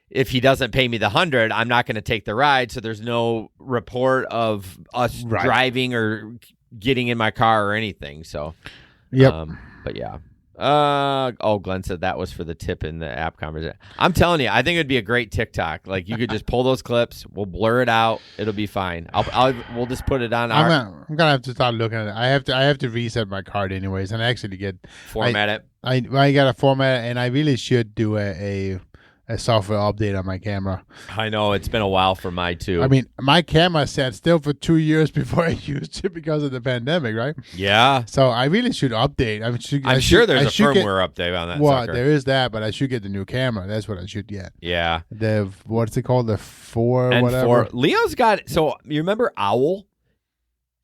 if he doesn't pay me the 100, I'm not going to take the ride. So there's no report of us Right. driving or getting in my car or anything. So, Yep. but yeah. Glenn said that was for the tip in the app conversation. I'm telling you, I think it'd be a great TikTok. Like, you could just pull those clips, we'll blur it out, it'll be fine. We'll just put it on I'm gonna have to start looking at it. I have to reset my card anyways, and actually get format it. I gotta format it, and I really should do a software update on my camera. I know it's been a while for mine too. I mean, my camera sat still for 2 years before I used it because of the pandemic, right? yeah, So I really should update. I'm sure there's a firmware update on that. Well, sucker. there is that, but I should get the new camera. That's what I should get. Yeah, What's it called? The 4 and whatever. Leo's got. So you remember Owl?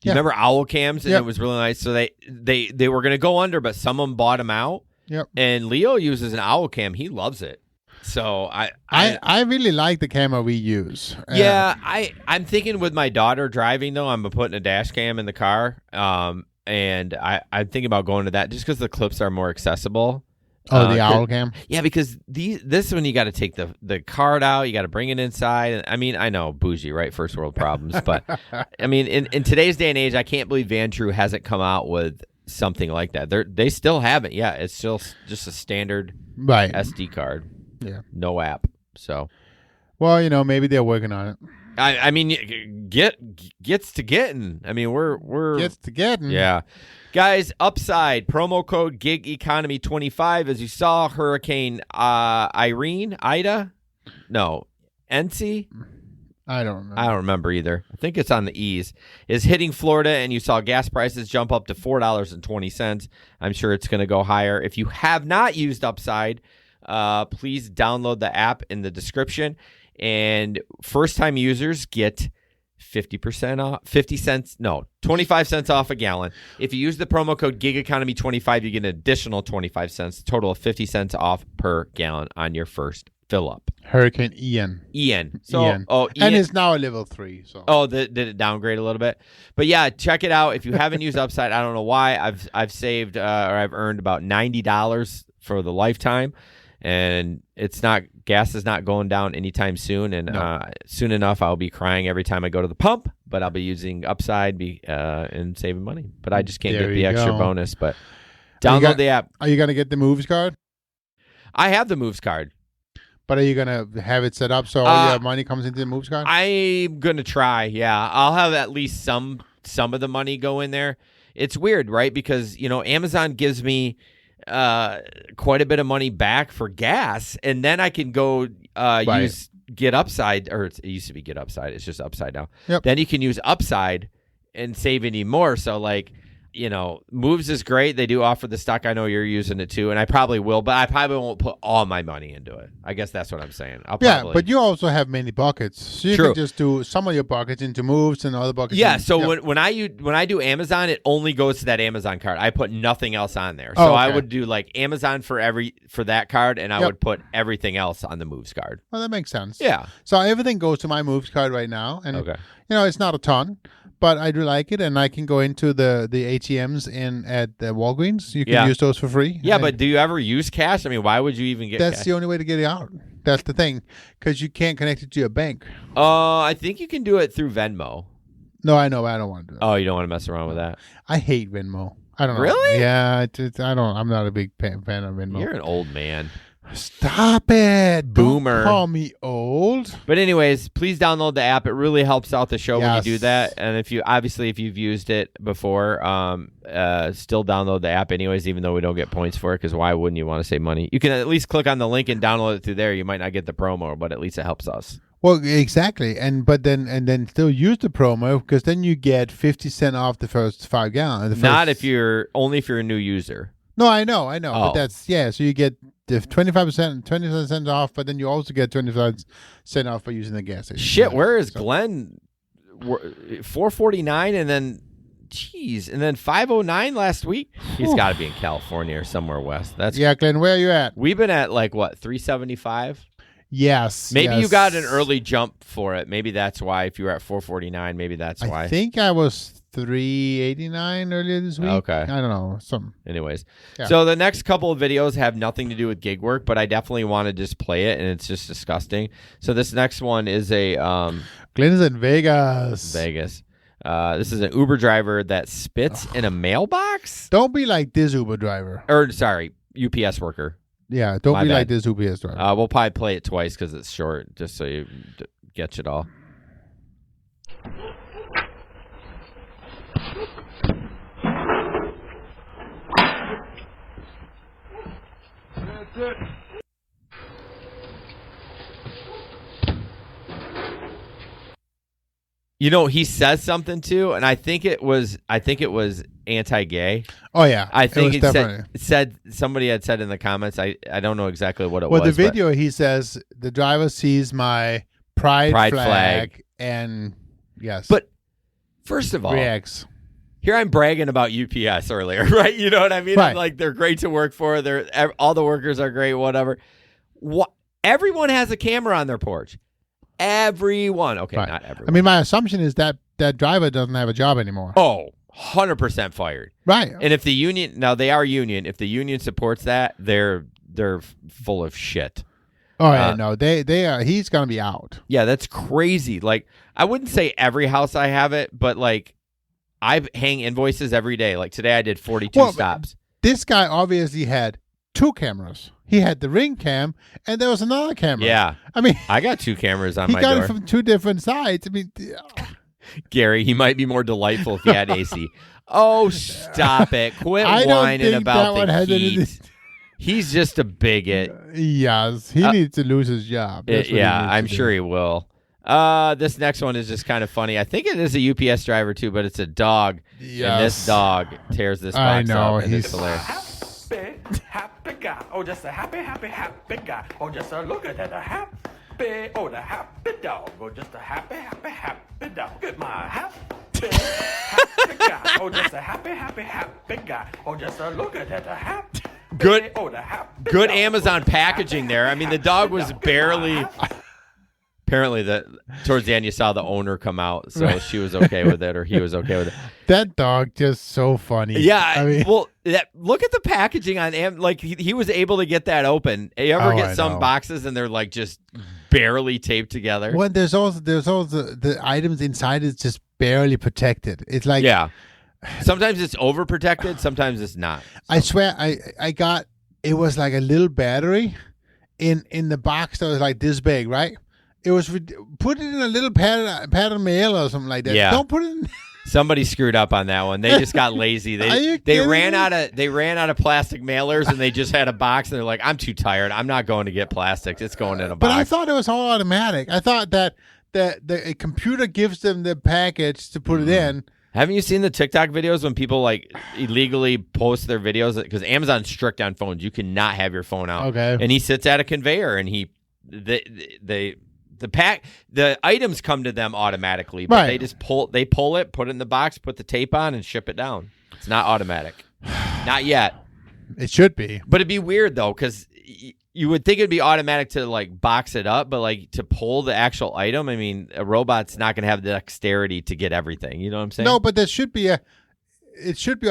You Yeah. remember Owl cams, and Yep. it was really nice. So they were gonna go under, but someone bought them out. Yep. And Leo uses an Owl cam. He loves it. So I really like the camera we use. Yeah, I'm thinking with my daughter driving though, I'm putting a dash cam in the car, and I'm thinking about going to that just because the clips are more accessible. The Owl cam. Yeah, because this one you got to take the card out, you got to bring it inside. I mean, I know bougie, right? First world problems, but I mean, in today's day and age, I can't believe Vantrue hasn't come out with something like that. They still haven't. Yeah, it's still just a standard Right. SD card. Yeah. No app. So. Well, maybe they're working on it. I mean, gets to getting. I mean, we're Gets to getting. yeah, guys. Upside promo code Gig Economy 25. As you saw, Hurricane Ida, no, Ency. I don't remember. I don't remember either. I think it's on the E's. Is hitting Florida, and you saw gas prices jump up to $4.20. I'm sure it's going to go higher. If you have not used Upside, please download the app in the description. And first-time users get 50% off, 25 cents off a gallon. If you use the promo code GigEconomy25, you get an additional 25 cents, total of 50 cents off per gallon on your first fill up. Hurricane Ian. So, Ian. Ian. And it's now a level 3. So. Oh, did it downgrade a little bit? But yeah, check it out. If you haven't used Upside, I don't know why. I've saved or I've earned about $90 for the lifetime. And gas is not going down anytime soon, and soon enough I'll be crying every time I go to the pump. But I'll be using Upside and saving money. But I just can't There get the you extra go. bonus. But download the app. Are you gonna get the Moves card? I have the Moves card. But are you gonna have it set up so all your money comes into the Moves card? I'm gonna try. Yeah, I'll have at least some of the money go in there. It's weird, right? Because Amazon gives me quite a bit of money back for gas, and then I can go use Get Upside, or it used to be Get Upside. It's just Upside now. Yep. Then you can use Upside and save any more. So Moves is great. They do offer the stock. I know you're using it too, and I probably will, but I probably won't put all my money into it. I guess that's what I'm saying. But you also have many buckets, so you True. can just do some of your buckets into Moves and other buckets. Yeah, so when I do Amazon, it only goes to that Amazon card. I put nothing else on there. So I would do like Amazon for that card, and I would put everything else on the Moves card. Well, that makes sense. Yeah. So everything goes to my Moves card right now, and Okay. it's not a ton, but I do like it, and I can go into the ATMs at the Walgreens. You can use those for free. Yeah, but do you ever use cash? I mean, why would you even get That's cash? the only way to get it out. That's the thing, because you can't connect it to your bank. I think you can do it through Venmo. No, I know. I don't want to do that. Oh, you don't want to mess around with that? I hate Venmo. I don't know. Really? Yeah, I don't. I'm not a big fan of Venmo. You're an old man. Stop it. Boomer. Don't call me old. But anyways, please download the app. It really helps out the show when you do that. And if you've used it before, still download the app anyways, even though we don't get points for it, because why wouldn't you want to save money? You can at least click on the link and download it through there. You might not get the promo, but at least it helps us. Well, exactly. And then still use the promo, because then you get 50 cents off the first 5 gallons. Not if you're a new user. No, I know. Oh. But that's, so you get the 25% off, but then you also get 25% off for using the gas station. Shit, where is Glenn? $4.49 and then, and then $5.09 last week. He's got to be in California or somewhere west. Glenn, where are you at? We've been at like what, $3.75? Yes. Maybe you got an early jump for it. Maybe that's why. If you were at $4.49, maybe that's why. I think I was $3.89 earlier this week. Okay. I don't know. Anyways. So the next couple of videos have nothing to do with gig work, but I definitely want to just play it, and it's just disgusting. So this next one is a Glenn's in Vegas. This is an Uber driver that spits in a mailbox. Don't be like this Uber driver. Or sorry, UPS worker. Yeah, don't be bad. like this UPS driver. We'll probably play it twice because it's short, just so you get it all. That's it. You know, he says something too, and I think it was anti-gay. Oh yeah, I think it was said somebody had said in the comments. I don't know exactly what it was. Well, the video he says the driver sees my pride flag and yes. But first of all, reacts. Here I'm bragging about UPS earlier, right? You know what I mean? Right. Like they're great to work for. All the workers are great, whatever. Everyone has a camera on their porch. Everyone. Okay, right. Not everyone. I mean, my assumption is that driver doesn't have a job anymore. Oh, 100% fired. Right. And if the union, now they are union, if the union supports that, they're full of shit. Oh, yeah, no, they are. He's going to be out. Yeah, that's crazy. Like, I wouldn't say every house I have it, but like, I hang invoices every day. Like today I did 42 stops. This guy obviously had 2 cameras. He had the Ring cam, and there was another camera. Yeah. I mean, I got 2 cameras on my door. He got door. it from 2 different sides. I mean, Gary, he might be more delightful if he had AC. Oh, stop it. Quit whining about the heat. He's just a bigot. Yes. He needs to lose his job. I'm sure he will. This next one is just kind of funny. I think it is a UPS driver too, but it's a dog. Yes. And this dog tears this box up. And he's it's hilarious. Happy guy. Oh, just a happy guy. Oh, just a look at that happy. Oh, the happy dog. Oh, just a happy dog. Get my happy guy. Oh, just a happy guy. Oh, just a look at that happy. Good. Oh, the happy Good dog. Amazon packaging there. I mean, the dog was barely. Apparently, towards the end, you saw the owner come out, so she was okay with it, or he was okay with it. That dog just so funny. Yeah, I mean, look at the packaging on Amazon. Like he was able to get that open. You ever get some boxes and they're like just barely taped together? Well, there's also the items inside is just barely protected. It's like sometimes it's overprotected, sometimes it's not. So. I swear, I got it was like a little battery in the box that was like this big, right? It was put it in a little pad of mail or something like that. Yeah. Don't put it in. Somebody screwed up on that one. They just got lazy. They ran out of plastic mailers and they just had a box and they're like, I'm too tired. I'm not going to get plastics. It's going in a box. But I thought it was all automatic. I thought that a computer gives them the package to put it in. Haven't you seen the TikTok videos when people like illegally post their videos? Because Amazon's strict on phones. You cannot have your phone out. Okay. And he sits at a conveyor and the items come to them automatically, but they just pull it, put it in the box, put the tape on, and ship it down. It's not automatic. Not yet. It should be. But it'd be weird though, because you would think it'd be automatic to like box it up, but like to pull the actual item, I mean, a robot's not going to have the dexterity to get everything. You know what I'm saying? No, but it should be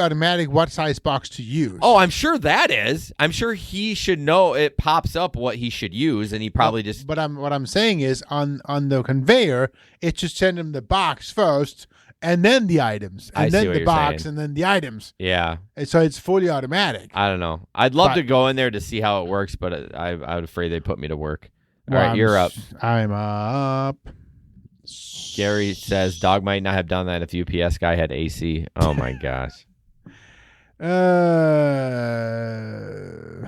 automatic what size box to use. Oh, I'm sure that is. I'm sure he should know it pops up what he should use, and he probably just. But what I'm saying is on the conveyor, it should send him the box first, and then the items, and then the box, and then the items. Yeah. And so it's fully automatic. I don't know. I'd love to go in there to see how it works, but I'm afraid they put me to work. All right, you're up. I'm up. Gary says dog might not have done that if UPS guy had AC. Oh my gosh. Gotta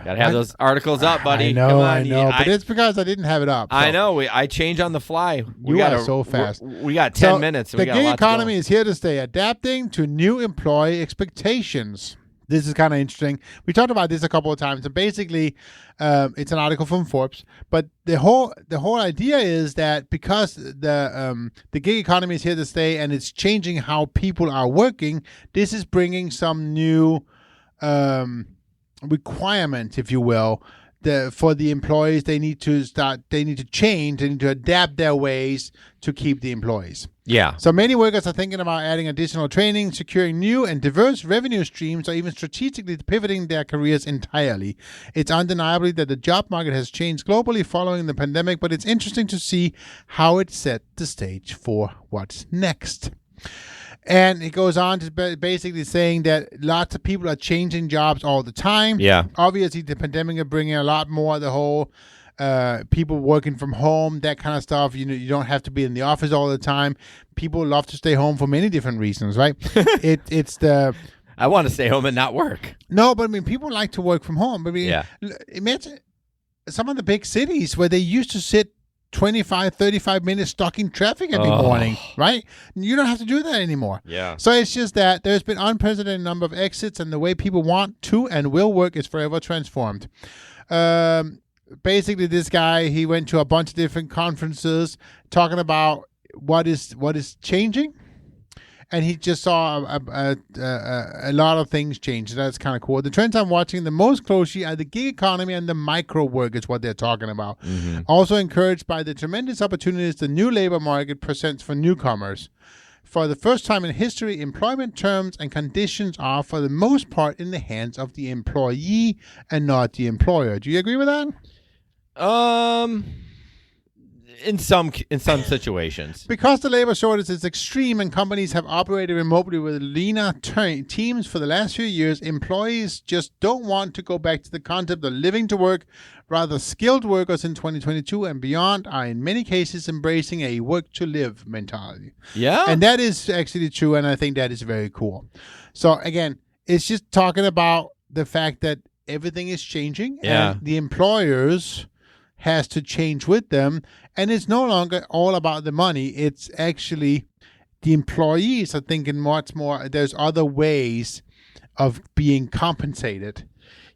have those articles up, buddy. I know, Come on. I know, but it's because I didn't have it up. So. I know. I change on the fly. You are so fast. We got 10 minutes. The gig economy is here to stay, adapting to new employee expectations. This is kind of interesting. We talked about this a couple of times, and basically, it's an article from Forbes. But the whole idea is that because the gig economy is here to stay, and it's changing how people are working, this is bringing some new requirements, if you will. For the employees, they need to change, they need to adapt their ways to keep the employees. Yeah. So many workers are thinking about adding additional training, securing new and diverse revenue streams, or even strategically pivoting their careers entirely. It's undeniably that the job market has changed globally following the pandemic, but it's interesting to see how it set the stage for what's next. And it goes on to basically saying that lots of people are changing jobs all the time. Yeah. Obviously, the pandemic is bringing a lot more of the whole people working from home, that kind of stuff. You know, you don't have to be in the office all the time. People love to stay home for many different reasons, right? I want to stay home and not work. No, but I mean, people like to work from home. I mean, imagine some of the big cities where they used to sit 25, 35 minutes stuck in traffic every morning, right? You don't have to do that anymore. Yeah. So it's just that there's been unprecedented number of exits, and the way people want to and will work is forever transformed. Basically, this guy, he went to a bunch of different conferences talking about what is changing, and he just saw a lot of things change. That's kind of cool. The trends I'm watching the most closely are the gig economy and the micro work is what they're talking about. Mm-hmm. Also encouraged by the tremendous opportunities the new labor market presents for newcomers. For the first time in history, employment terms and conditions are, for the most part, in the hands of the employee and not the employer. Do you agree with that? In some situations. Because the labor shortage is extreme and companies have operated remotely with leaner teams for the last few years, employees just don't want to go back to the concept of living to work. Rather, skilled workers in 2022 and beyond are in many cases embracing a work-to-live mentality. Yeah. And that is actually true, and I think that is very cool. So, again, it's just talking about the fact that everything is changing, and the employers has to change with them, and it's no longer all about the money. It's actually the employees are thinking much more. There's other ways of being compensated.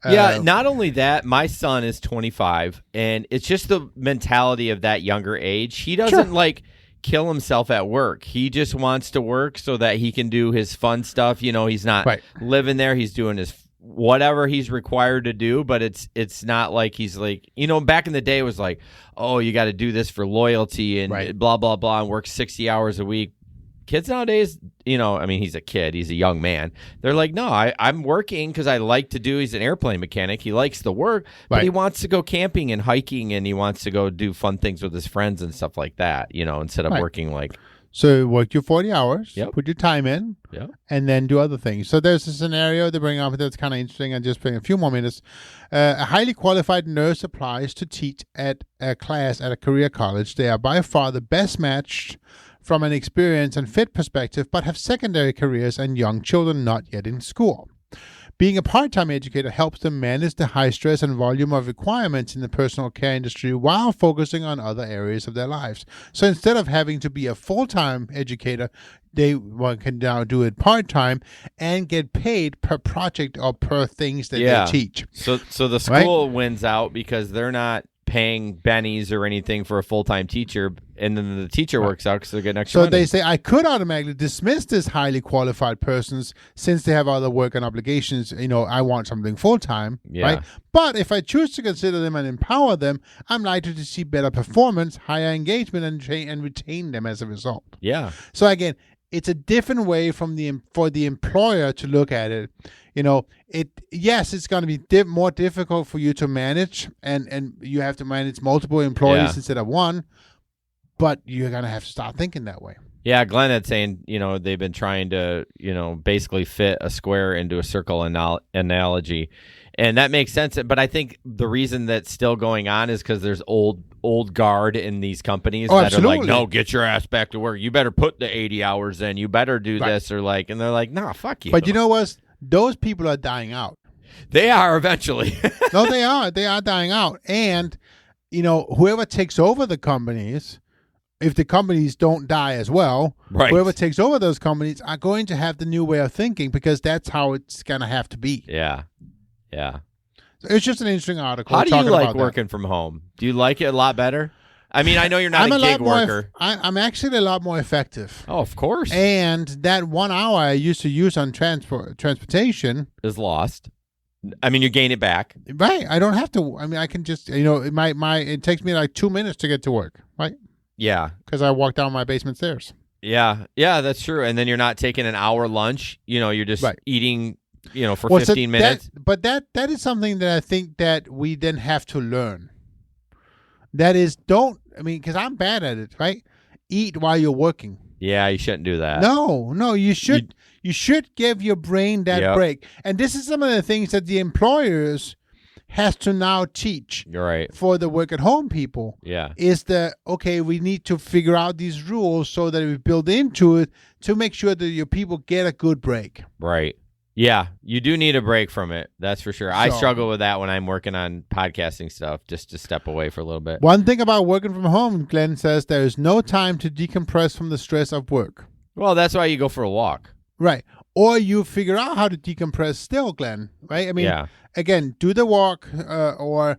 Yeah, not only that, my son is 25, and it's just the mentality of that younger age. He doesn't like kill himself at work. He just wants to work so that he can do his fun stuff. You know, he's not living there. He's doing his whatever he's required to do, but it's not like he's like, you know, back in the day it was like, oh, you got to do this for loyalty and blah, blah, blah, and work 60 hours a week. Kids nowadays, you know, I mean, he's a kid. He's a young man. They're like, no, I'm working because I like to do. He's an airplane mechanic. He likes the work, but he wants to go camping and hiking, and he wants to go do fun things with his friends and stuff like that, you know, instead of working like. So work your 40 hours, put your time in, and then do other things. So there's a scenario they bring up that's kind of interesting. And just bring a few more minutes. A highly qualified nurse applies to teach at a class at a career college. They are by far the best matched from an experience and fit perspective, but have secondary careers and young children not yet in school. Being a part-time educator helps them manage the high stress and volume of requirements in the personal care industry while focusing on other areas of their lives. So instead of having to be a full-time educator, they can now do it part-time and get paid per project or per things that they teach. So the school wins out because they're not paying bennies or anything for a full-time teacher, and then the teacher works out because they're getting extra So money. they say, I could automatically dismiss this highly qualified persons since they have other work and obligations. I want something full-time, right? But if I choose to consider them and empower them, I'm likely to see better performance, higher engagement, and retain them as a result. Yeah. So again, it's a different way for the employer to look at it. It's going to be more difficult for you to manage, and you have to manage multiple employees instead of one, but you're going to have to start thinking that way. Yeah, Glenn had saying, they've been trying to, basically fit a square into a circle analogy. And that makes sense. But I think the reason that's still going on is because there's old guard in these companies that absolutely. are like, no, get your ass back to work. You better put the 80 hours in. You better do this and they're like, nah, fuck you. But you know what? Those people are dying out. They are eventually. No, they are. They are dying out. And, whoever takes over the companies, if the companies don't die as well, whoever takes over those companies are going to have the new way of thinking because that's how it's going to have to be. Yeah. Yeah. So it's just an interesting article. How do you like working from home? Do you like it a lot better? I mean, I know you're not a gig worker. I'm actually a lot more effective. Oh, of course. And that 1 hour I used to use on transportation is lost. I mean, you gain it back. Right. I don't have to. I mean, I can just, it takes me like 2 minutes to get to work. Right. Yeah. Because I walk down my basement stairs. Yeah. Yeah, that's true. And then you're not taking an hour lunch. You're just eating, for 15 minutes. But that is something that I think that we then have to learn. That is, because I'm bad at it, right? Eat while you're working. Yeah, you shouldn't do that. No, you should. You should give your brain that break. And this is some of the things that the employers has to now teach. You're right. For the work at home people. Yeah. Is we need to figure out these rules so that we build into it to make sure that your people get a good break. Right. Yeah, you do need a break from it. That's for sure. I struggle with that when I'm working on podcasting stuff, just to step away for a little bit. One thing about working from home, Glenn says, there is no time to decompress from the stress of work. Well, that's why you go for a walk. Right. Or you figure out how to decompress still, Glenn. Right? I mean, again, do the walk or,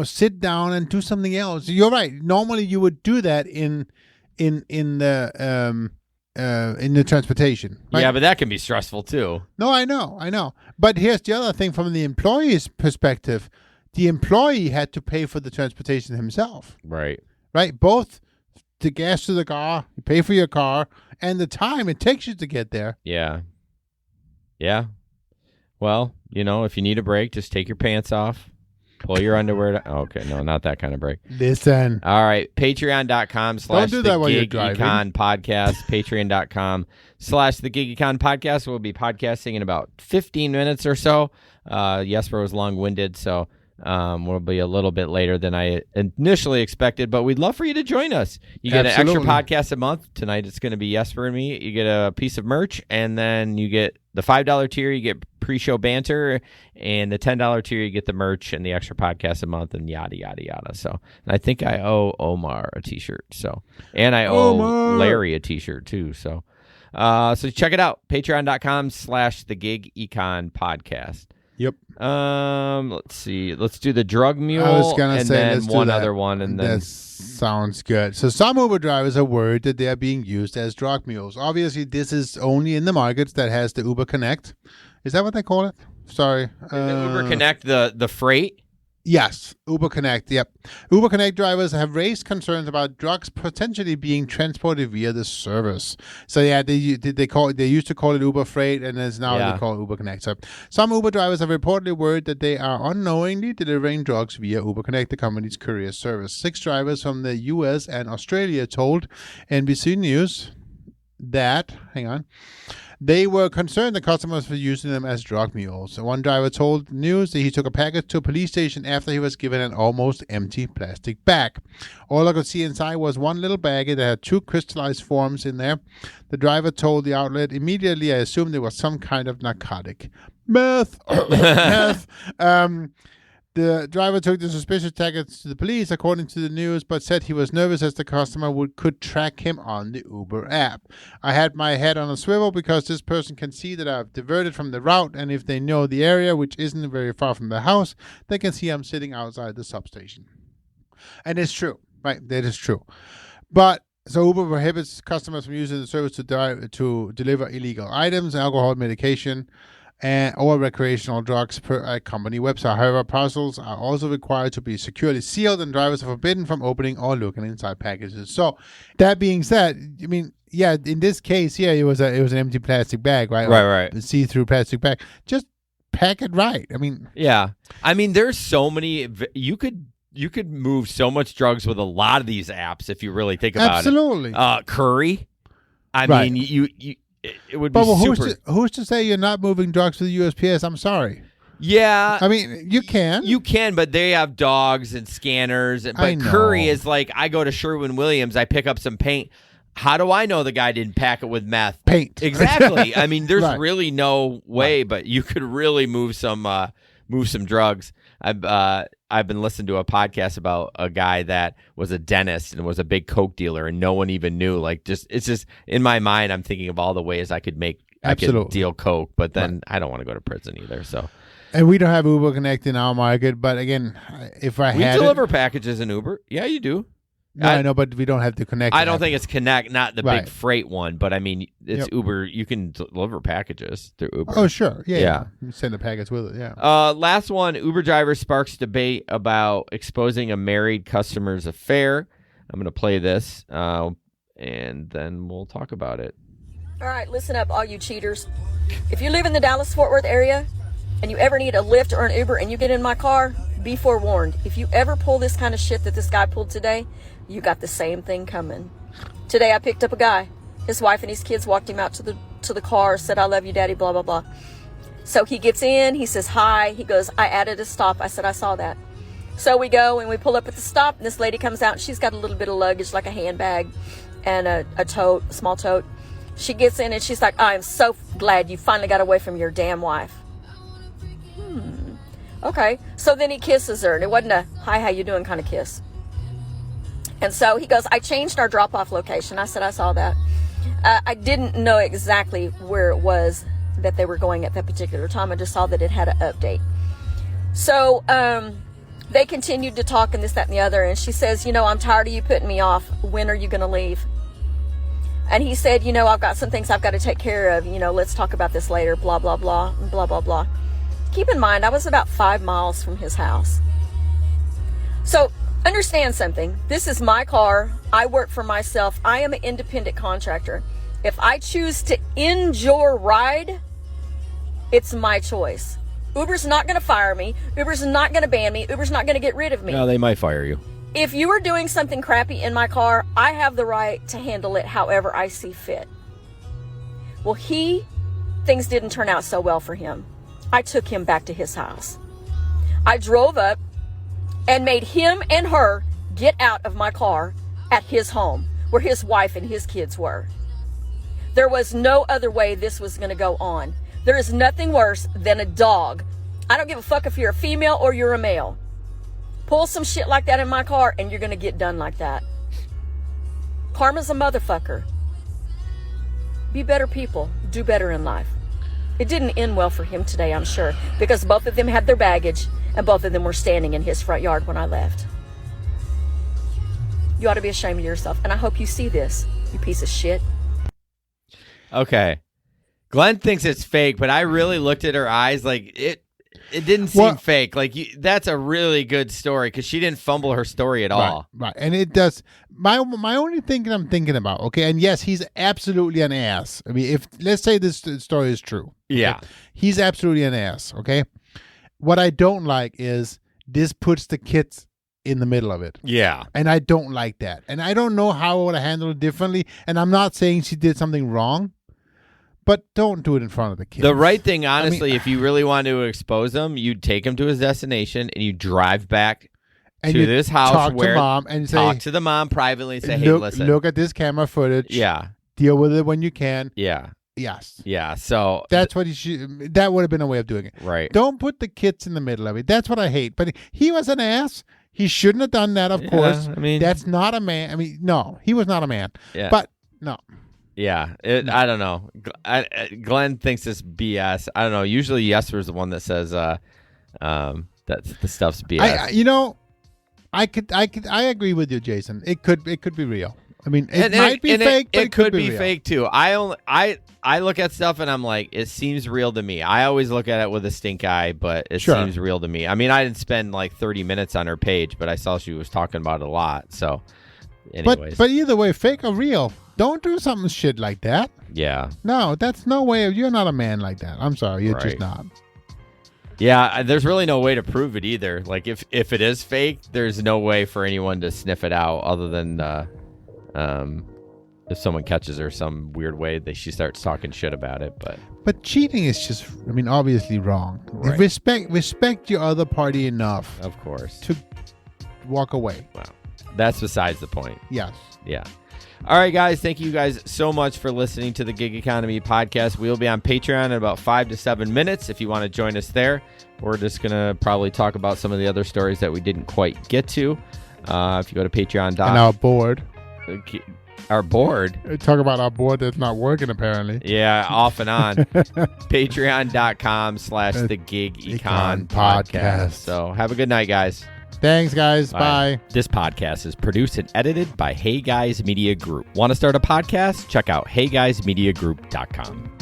sit down and do something else. You're right. Normally you would do that in the transportation. Right? Yeah, but that can be stressful too. No, I know. But here's the other thing from the employee's perspective. The employee had to pay for the transportation himself. Right. Right? Both the gas to the car, you pay for your car, and the time it takes you to get there. Yeah. Yeah. Well, if you need a break, just take your pants off. Pull your underwear. Okay, no, not that kind of break. Listen. All right. Patreon.com/the Gig Econ Podcast. Patreon.com/the Gig Econ Podcast. We'll be podcasting in about 15 minutes or so. Jesper was long-winded, so we'll be a little bit later than I initially expected, but we'd love for you to join us. You get an extra podcast a month. Tonight it's going to be Jesper and me. You get a piece of merch, and then you get the $5 tier, you get pre-show banter, and the $10 tier, you get the merch and the extra podcast a month, and yada, yada, yada. So, and I think I owe Omar a t-shirt. So, and I owe Larry a t-shirt too. So, so check it out. Patreon.com/the Gig Econ Podcast. Yep. Let's see. Let's do the drug mule. I was gonna and say then let's one do that. other one, and then that sounds good. So some Uber drivers are worried that they are being used as drug mules. Obviously, this is only in the markets that has the Uber Connect. Is that what they call it? Sorry. Uber Connect the freight. Yes, Uber Connect. Yep. Uber Connect drivers have raised concerns about drugs potentially being transported via the service. So yeah, they used to call it Uber Freight, and it's now they call it Uber Connect. So some Uber drivers have reportedly worried that they are unknowingly delivering drugs via Uber Connect, the company's courier service. 6 drivers from the U.S. and Australia told NBC News that they were concerned the customers were using them as drug mules. One driver told News that he took a package to a police station after he was given an almost empty plastic bag. All I could see inside was one little baggie that had 2 crystallized forms in there. The driver told the outlet, immediately I assumed it was some kind of narcotic. Meth. Meth. The driver took the suspicious package to the police, according to the news, but said he was nervous as the customer could track him on the Uber app. I had my head on a swivel because this person can see that I've diverted from the route, and if they know the area, which isn't very far from the house, they can see I'm sitting outside the substation. And it's true, right? That is true. But so Uber prohibits customers from using the service to deliver illegal items, alcohol, medication, or recreational drugs per a company website. However, parcels are also required to be securely sealed, and drivers are forbidden from opening or looking inside packages. So, that being said, I mean, yeah, in this case, yeah, it was an empty plastic bag, right? Right. A see-through plastic bag. Just pack it right. I mean, yeah. I mean, there's so many. You could move so much drugs with a lot of these apps if you really think about absolutely. it. Curry. I Right. mean, it would be But super. who's to say you're not moving drugs to the USPS? I'm sorry. Yeah. I mean, you can. You can, but they have dogs and scanners. I But know. Curry is like, I go to Sherwin-Williams, I pick up some paint. How do I know the guy didn't pack it with meth? Paint. Exactly. I mean, there's Right. really no way, but you could really move some drugs. I've been listening to a podcast about a guy that was a dentist and was a big coke dealer, and no one even knew. Like, it's just in my mind, I'm thinking of all the ways I could Absolutely. deal coke, but then I don't want to go to prison either. So And we don't have Uber Connect in our market, but again, if I we had deliver packages in Uber. Yeah, you do. no, I know, but we don't have the Connect. I don't app. think it's Connect, not the Right. big freight one, but I mean, it's Yep. Uber. You can deliver packages through Uber. Oh, sure. Yeah. Yeah. You send the packets with it. Yeah. Last one, Uber driver sparks debate about exposing a married customer's affair. I'm going to play this, and then we'll talk about it. All right, listen up, all you cheaters. If you live in the Dallas-Fort Worth area and you ever need a Lyft or an Uber and you get in my car, be forewarned. If you ever pull this kind of shit that this guy pulled today, you got the same thing coming. Today I picked up a guy. His wife and his kids walked him out to the car, said, "I love you, Daddy," blah, blah, blah. So he gets in, he says, "Hi." He goes, "I added a stop." I said, "I saw that." So we go and we pull up at the stop, and this lady comes out, and she's got a little bit of luggage, like a handbag and a tote, a small tote. She gets in and she's like, "I am so glad you finally got away from your damn wife." Okay. So then he kisses her, and it wasn't a "hi, how you doing" kind of kiss. And so he goes, "I changed our drop-off location." I said, "I saw that." I didn't know exactly where it was that they were going at that particular time. I just saw that it had an update. So they continued to talk and this, that, and the other. And she says, "I'm tired of you putting me off. When are you going to leave?" And he said, "I've got some things I've got to take care of. Let's talk about this later, blah, blah, blah, and blah, blah, blah." Keep in mind, I was about 5 miles from his house. So understand something. This is my car. I work for myself. I am an independent contractor. If I choose to end your ride, it's my choice. Uber's not going to fire me. Uber's not going to ban me. Uber's not going to get rid of me. No, they might fire you. If you are doing something crappy in my car, I have the right to handle it however I see fit. Well, things didn't turn out so well for him. I took him back to his house. I drove up and made him and her get out of my car at his home where his wife and his kids were. There was no other way this was going to go on. There is nothing worse than a dog. I don't give a fuck if you're a female or you're a male. Pull some shit like that in my car and you're going to get done like that. Karma's a motherfucker. Be better people. Do better in life. It didn't end well for him today, I'm sure, because both of them had their baggage and both of them were standing in his front yard when I left. You ought to be ashamed of yourself, and I hope you see this, you piece of shit. Okay. Glenn thinks it's fake, but I really looked at her eyes like it didn't seem fake. Like that's a really good story because she didn't fumble her story at all. Right. And it does. My only thing I'm thinking about, okay, and yes, he's absolutely an ass. I mean, if let's say this story is true. Okay? Yeah. He's absolutely an ass, okay? What I don't like is this puts the kids in the middle of it. Yeah. And I don't like that. And I don't know how I would have handled it differently. And I'm not saying she did something wrong, but don't do it in front of the kids. The right thing, honestly, if you really want to expose him, you'd take him to his destination and you drive back and to you this house talk where to mom and say, talk to the mom privately and say, "Hey, listen. Look at this camera footage. Yeah. Deal with it when you can." Yeah. Yes. Yeah. So that's what he should. That would have been a way of doing it. Right. Don't put the kids in the middle of it. That's what I hate. But he was an ass. He shouldn't have done that, of course. I mean, that's not a man. I mean, no, he was not a man. Yeah. But no. Yeah. I don't know. Glenn thinks it's BS. I don't know. Usually Yesper's the one that says that the stuff's BS. I agree with you, Jason. It could be real. I mean, it might be fake, but it could be real. fake too. I look at stuff and I'm like, it seems real to me. I always look at it with a stink eye, but it Sure. seems real to me. I mean, I didn't spend like 30 minutes on her page, but I saw she was talking about it a lot. So, anyways, But either way, fake or real, don't do something shit like that. yeah, No, that's no way. You're not a man like that. I'm sorry, you're Right. just not. yeah. There's really no way to prove it either. Like if it is fake, there's no way for anyone to sniff it out other than if someone catches her some weird way, she starts talking shit about it. But cheating is just, I mean, obviously wrong. Right. Respect your other party enough Of course, to walk away. wow, that's besides the point. Yes. Yeah. All right, guys. Thank you guys so much for listening to the Gig Economy podcast. We'll be on Patreon in about 5 to 7 minutes if you want to join us there. We're just going to probably talk about some of the other stories that we didn't quite get to. If you go to Patreon. And our board. Our board. Talk about our board that's not working, apparently. Yeah, off and on. Patreon.com/the Gig Econ podcast. So have a good night, guys. Thanks, guys. Bye. This podcast is produced and edited by Hey Guys Media Group. Want to start a podcast? Check out heyguysmediagroup.com.